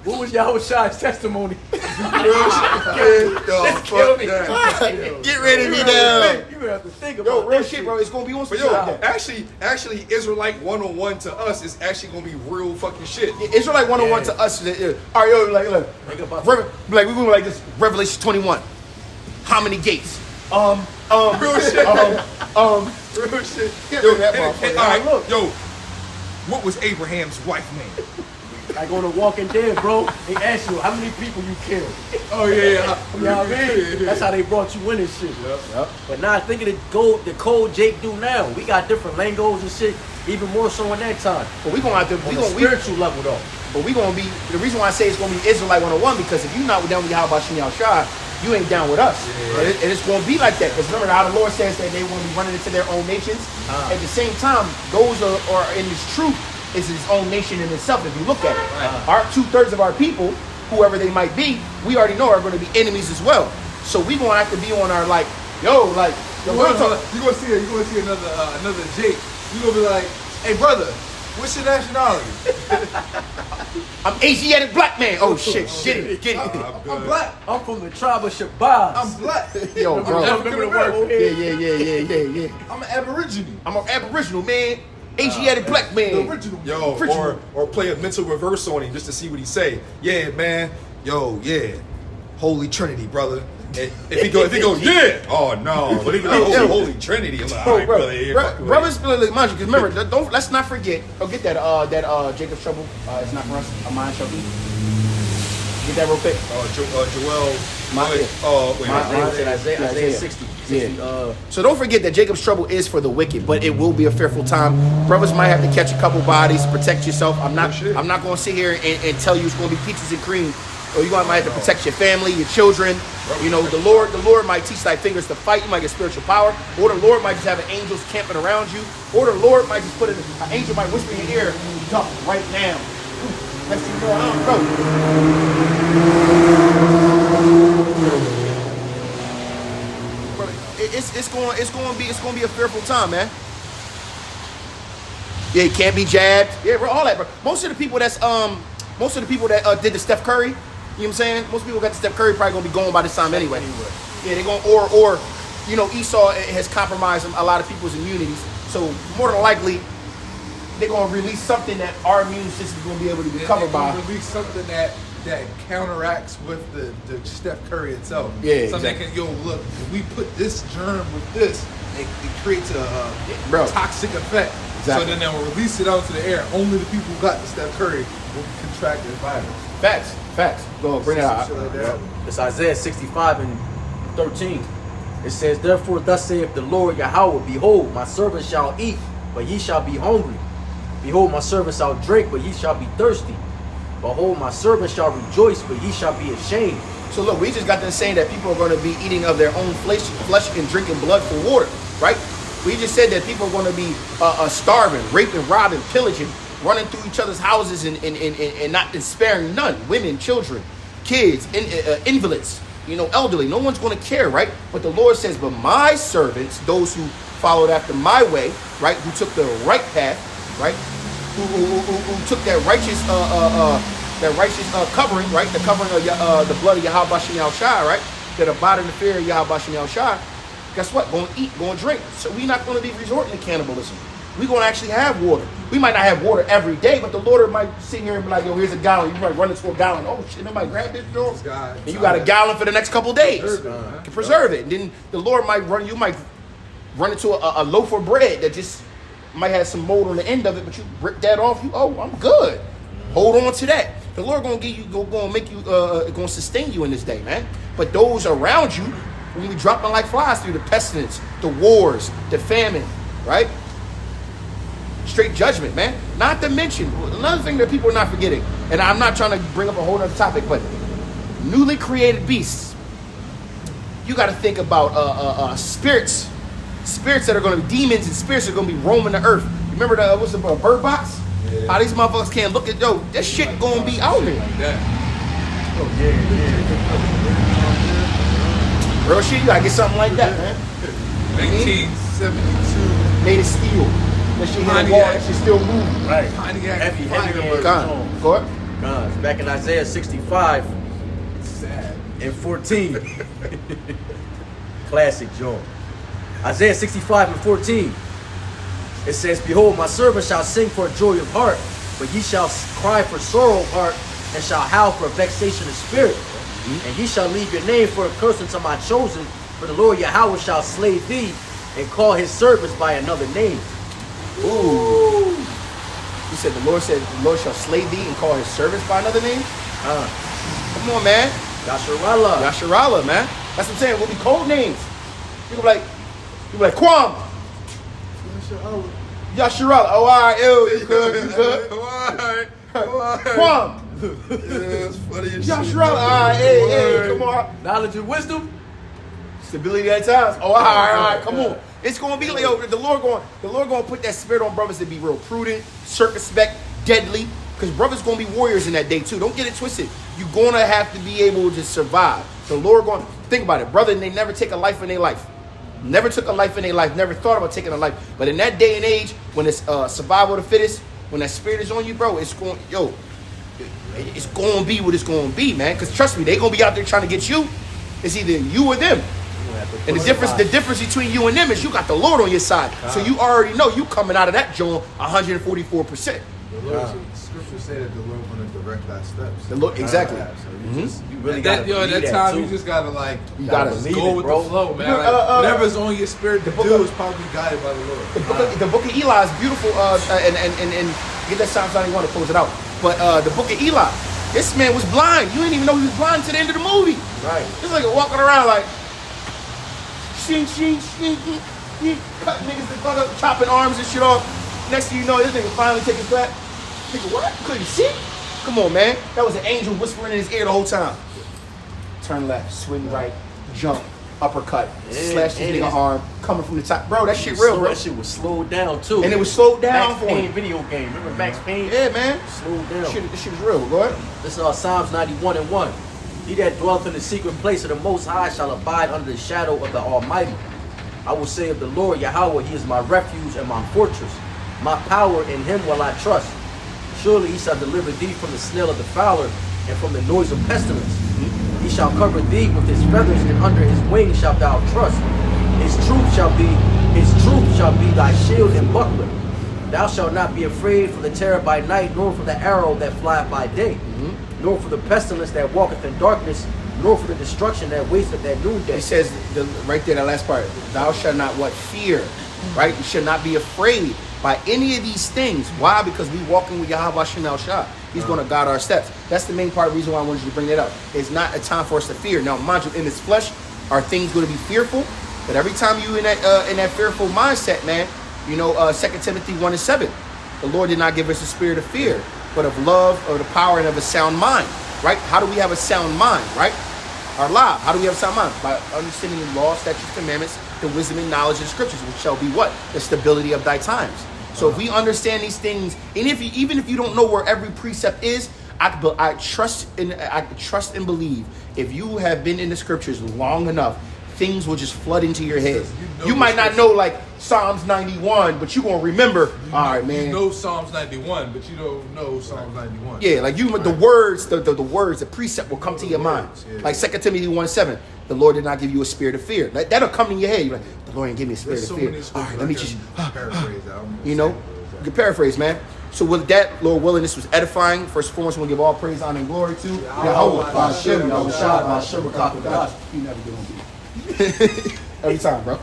Speaker 4: What was Yahweh Shai's testimony?
Speaker 2: Real shit. Yo,
Speaker 4: Kill me.
Speaker 1: Get ready to be down.
Speaker 4: You have to think about
Speaker 1: Yo, real
Speaker 4: that
Speaker 1: shit, bro. It's gonna be on some
Speaker 2: But
Speaker 1: shit
Speaker 2: yo,
Speaker 1: like that.
Speaker 2: actually, Israelite 101 to us is actually gonna be real fucking shit.
Speaker 1: Israelite 101 to us. All right, yo, like, look.
Speaker 4: Think about
Speaker 1: Like, we're going like this. Revelation 21. How many gates?
Speaker 2: Real shit. Real shit.
Speaker 1: Get
Speaker 2: Yo,
Speaker 1: rid of that
Speaker 2: and-
Speaker 1: motherfucker.
Speaker 2: all right,
Speaker 1: Look.
Speaker 2: yo, what was Abraham's wife name?
Speaker 4: Like on The Walking Dead, bro. They ask you how many people you killed.
Speaker 3: Oh yeah.
Speaker 4: You know what I mean? That's how they brought you in and shit. But now think of the code Jake do now. We got different lingos and shit, even more so in that time.
Speaker 1: But we gonna have to.
Speaker 4: On the spiritual level though.
Speaker 1: But we gonna be. The reason why I say it's gonna be Israelite 101 because if you're not down with Yahweh Shem Shah, you ain't down with us. And it's gonna be like that because remember how the Lord says that they want to be running into their own nations. At the same time, those are in this truth is his own nation in itself. If you look at it, our 2/3 of our people, whoever they might be, we already know are going to be enemies as well. So we gonna have to be on our like, yo, like, yo,
Speaker 3: You're
Speaker 1: real talk.
Speaker 3: gonna see another Jake. You gonna be like, hey brother, what's your nationality?
Speaker 1: I'm Asiatic black man. Oh shit, get it.
Speaker 3: I'm black.
Speaker 4: I'm from the tribe of Shabazz.
Speaker 3: I'm black.
Speaker 1: Yo,
Speaker 3: I'm
Speaker 1: bro.
Speaker 3: African American.
Speaker 1: Yeah.
Speaker 3: I'm an Aborigine.
Speaker 1: I'm an Aboriginal man, Asiatic black man.
Speaker 3: The original.
Speaker 2: Yo,
Speaker 1: Original.
Speaker 2: or play a mental reverse on him just to see what he say. Yeah, man. Yo, yeah. Holy Trinity, brother. And if he go, yeah. Oh no. But if he go,
Speaker 1: Yo.
Speaker 2: Holy Trinity, I'm like, all right, brother. Yeah, fuck with
Speaker 1: brothers, look, mind you, because remember, let's not forget. Oh, get that Jacob's Trouble. It's not for us. A mind shall eat. Get that real quick.
Speaker 2: Joel. Wait.
Speaker 4: Isaiah 60.
Speaker 1: Yeah. So don't forget that Jacob's trouble is for the wicked, but it will be a fearful time. Brothers might have to catch a couple bodies, protect yourself. I'm not going to sit here and tell you it's going to be peaches and cream. Or you might have to protect your family, your children. You know, the Lord might teach thy fingers to fight. You might get spiritual power. Or the Lord might just have angels camping around you. Or the Lord might just an angel might whisper in your ear, "Duck right now." Let's see going on, bro. It's going to be a fearful time, man. Yeah, you can't be jabbed. Yeah, bro, all that, bro. Most of the people that did the Steph Curry, you know what I'm saying? Most people got the Steph Curry probably gonna be going by this time anyway. Yeah, they're going or you know, Esau has compromised a lot of people's immunities. So more than likely, they're gonna release something that our immune system is gonna be able to recover by.
Speaker 3: Release something that counteracts with the Steph Curry itself.
Speaker 1: Yeah,
Speaker 3: something
Speaker 1: exactly.
Speaker 3: that can, look, if we put this germ with this, it creates
Speaker 1: Bro.
Speaker 3: a toxic effect.
Speaker 1: Exactly.
Speaker 3: So then they'll release it out to the air. Only the people who got the Steph Curry will contract the virus.
Speaker 1: Facts. Go bring it out.
Speaker 3: Shit like that.
Speaker 4: It's Isaiah 65 and 13. It says, "Therefore thus saith the Lord Yahweh, Behold, my servant shall eat, but ye shall be hungry. Behold, my servant shall drink, but ye shall be thirsty. Behold, my servant shall rejoice, but ye shall be ashamed."
Speaker 1: So look, we just got done saying that people are going to be eating of their own flesh and drinking blood for water, right? We just said that people are going to be starving, raping, robbing, pillaging, running through each other's houses and not sparing none. Women, children, kids, invalids, you know, elderly. No one's going to care, right? But the Lord says, but my servants, those who followed after my way, right, who took the right path, right, who took that righteous covering, right, the covering of the blood of Yahweh Shem Yahushua, right, that abide in the fear of Yahweh Shem Yahushua. Guess what? Going to eat, going to drink. So we're not going to be resorting to cannibalism. We're going to actually have water. We might not have water every day, but the Lord might sit here and be like, yo, here's a gallon. You might run into a gallon. Oh, shit, nobody grab this, bro. And you got a gallon for the next couple of days to preserve it. And then the Lord might run into a loaf of bread that just might have some mold on the end of it, but you rip that off, I'm good. Hold on to that. The Lord going to give you, going to make you, going to sustain you in this day, man. But those around you, when we dropping like flies through the pestilence, the wars, the famine, right? Straight judgment, man. Not to mention, another thing that people are not forgetting, and I'm not trying to bring up a whole other topic, but newly created beasts. You got to think about spirits that are going to be demons and spirits that are going to be roaming the earth. You remember what's the Bird Box? Yeah. How these motherfuckers can't look at, this shit going to be out here.
Speaker 3: Like that.
Speaker 4: Oh, yeah.
Speaker 1: Real shit, you gotta get something like that, man.
Speaker 3: 1972.
Speaker 1: Made of steel. That shit hit the wall, that shit still moving.
Speaker 4: Right.
Speaker 3: Pontiac
Speaker 4: Heavy
Speaker 3: Firebird.
Speaker 1: Gone. Go ahead.
Speaker 4: Guns. Back in Isaiah 65
Speaker 3: Sad.
Speaker 4: and 14. Classic Joe. Isaiah 65 and 14. It says, "Behold, my servant shall sing for joy of heart, but ye shall cry for sorrow of heart, and shall howl for vexation of spirit. And ye shall leave your name for a curse unto my chosen, for the Lord Yahweh shall slay thee, and call his servants by another name."
Speaker 1: Ooh. He said the Lord shall slay thee and call his servants by another name. Come on, man.
Speaker 4: Yasharallah.
Speaker 1: Yasharallah, man. That's what I'm saying. We'll be code names. People be like Kwam. Yasharallah. Oh, all right, ew, you good. Kwam.
Speaker 2: Yeah, it's funny as shit.
Speaker 1: Yasharallah. All right, hey, come on.
Speaker 4: Knowledge and wisdom.
Speaker 1: Stability at times. Oh, all right, come on. It's gonna be like, the Lord gonna put that spirit on brothers to be real prudent, circumspect, deadly. Because brothers gonna be warriors in that day too. Don't get it twisted. You're gonna have to be able to survive. The Lord gonna think about it, brother. They never take a life in their life. Never took a life in their life. Never thought about taking a life. But in that day and age, when it's survival of the fittest, when that spirit is on you, bro, it's going, it's gonna be what it's gonna be, man. Because trust me, they gonna be out there trying to get you. It's either you or them. And the difference between you and them is you got the Lord on your side. So you already know you coming out of that joint 144%.
Speaker 3: The scripture say that the Lord going to direct thy steps.
Speaker 1: The Lord, exactly.
Speaker 3: So
Speaker 4: You really got
Speaker 3: that time you just gotta like
Speaker 1: You gotta
Speaker 4: believe
Speaker 3: go
Speaker 4: it,
Speaker 3: with
Speaker 4: bro.
Speaker 3: the flow, man.
Speaker 1: You-
Speaker 3: Like, whatever's on your spirit to
Speaker 1: book
Speaker 3: do
Speaker 1: of-
Speaker 3: is probably guided by the Lord.
Speaker 1: The book of Eli is beautiful, and get that Psalms 91 to close it out. But the book of Eli, this man was blind. You didn't even know he was blind to the end of the movie.
Speaker 4: Right.
Speaker 1: It's like walking around like, shing, cutting niggas the fuck up, chopping arms and shit off. Next thing you know, this nigga finally take his back. Nigga, what? Couldn't see? Come on, man. That was an angel whispering in his ear the whole time. Turn left, swing right, jump, uppercut, slash this nigga arm, coming from the top. Bro, that shit real, bro.
Speaker 4: That shit was slowed down too.
Speaker 1: And it was slowed down
Speaker 4: Max
Speaker 1: for
Speaker 4: Payne
Speaker 1: him.
Speaker 4: video game. Remember Max Payne?
Speaker 1: Yeah, man.
Speaker 4: Slowed down.
Speaker 1: This shit is real. Go ahead.
Speaker 4: This is Psalms 91:1. He that dwelleth in the secret place of the Most High shall abide under the shadow of the Almighty. I will say of the Lord Yahweh, He is my refuge and my fortress. My power, in Him will I trust. Surely He shall deliver thee from the snare of the fowler and from the noise of pestilence. He shall cover thee with His feathers, and under His wings shalt thou trust. His truth shall be thy shield and buckler. Thou shalt not be afraid for the terror by night, nor for the arrow that flieth by day, nor for the pestilence that walketh in darkness, nor for the destruction that wasteth at noonday.
Speaker 1: He says right there, that last part, thou shalt not what? Fear, right? You should not be afraid by any of these things. Why? Because we walking with Yahweh Hashem El Shah. He's going to guide our steps. That's the main part of the reason why I wanted you to bring that up. It's not a time for us to fear. Now, mind you, in this flesh, are things going to be fearful? But every time you in that fearful mindset, man, you know, 2 Timothy 1:7, the Lord did not give us a spirit of fear, but of love, of the power, and of a sound mind, right? How do we have a sound mind, right? Our life. How do we have a sound mind? By understanding the law, statutes, commandments, the wisdom and knowledge of the scriptures, which shall be what? The stability of thy times. So if we understand these things, and even if you don't know where every precept is, I trust and believe if you have been in the scriptures long enough, things will just flood into your head. You might not know like Psalms 91, but you're gonna remember. All right, man.
Speaker 3: You know Psalms 91, but you don't know Psalms 91.
Speaker 1: Yeah, like you, the words, the words, the precept will come to your mind.
Speaker 3: Yeah.
Speaker 1: Like 2 Timothy 1:7, the Lord did not give you a spirit of fear. Like, that'll come in your head. You're like, the Lord didn't give me a spirit
Speaker 3: There's so
Speaker 1: of fear.
Speaker 3: many
Speaker 1: All right,
Speaker 3: scriptures
Speaker 1: let me
Speaker 3: I
Speaker 1: just,
Speaker 3: can paraphrase that.
Speaker 1: you know, you can paraphrase, man. So with that, Lord willing, this was edifying. First and foremost, we'll give all praise, honor, and glory to Yahweh, Hashem, Yahweh Shai, Hashem, Rakakadah. You never get on beat. Every time, bro.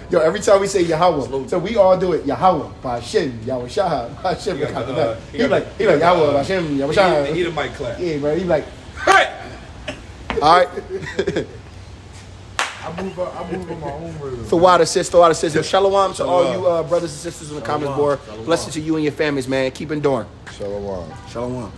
Speaker 1: Yo, every time we say Yahweh, so we all do it. Yahweh, Hashem, Yahweh Shai, Hashem, Rakakadah. He like Yahweh, Hashem, Yahweh Shai.
Speaker 2: He the mic clap.
Speaker 1: Yeah, bro. He like, hey! All right.
Speaker 3: I move on my own rhythm.
Speaker 1: Throw out a sis. Yo, shalom to all you brothers and sisters in the comments board.
Speaker 4: Shalom.
Speaker 1: Blessings to you and your families, man. Keep enduring.
Speaker 5: Shalom.
Speaker 1: Shalom.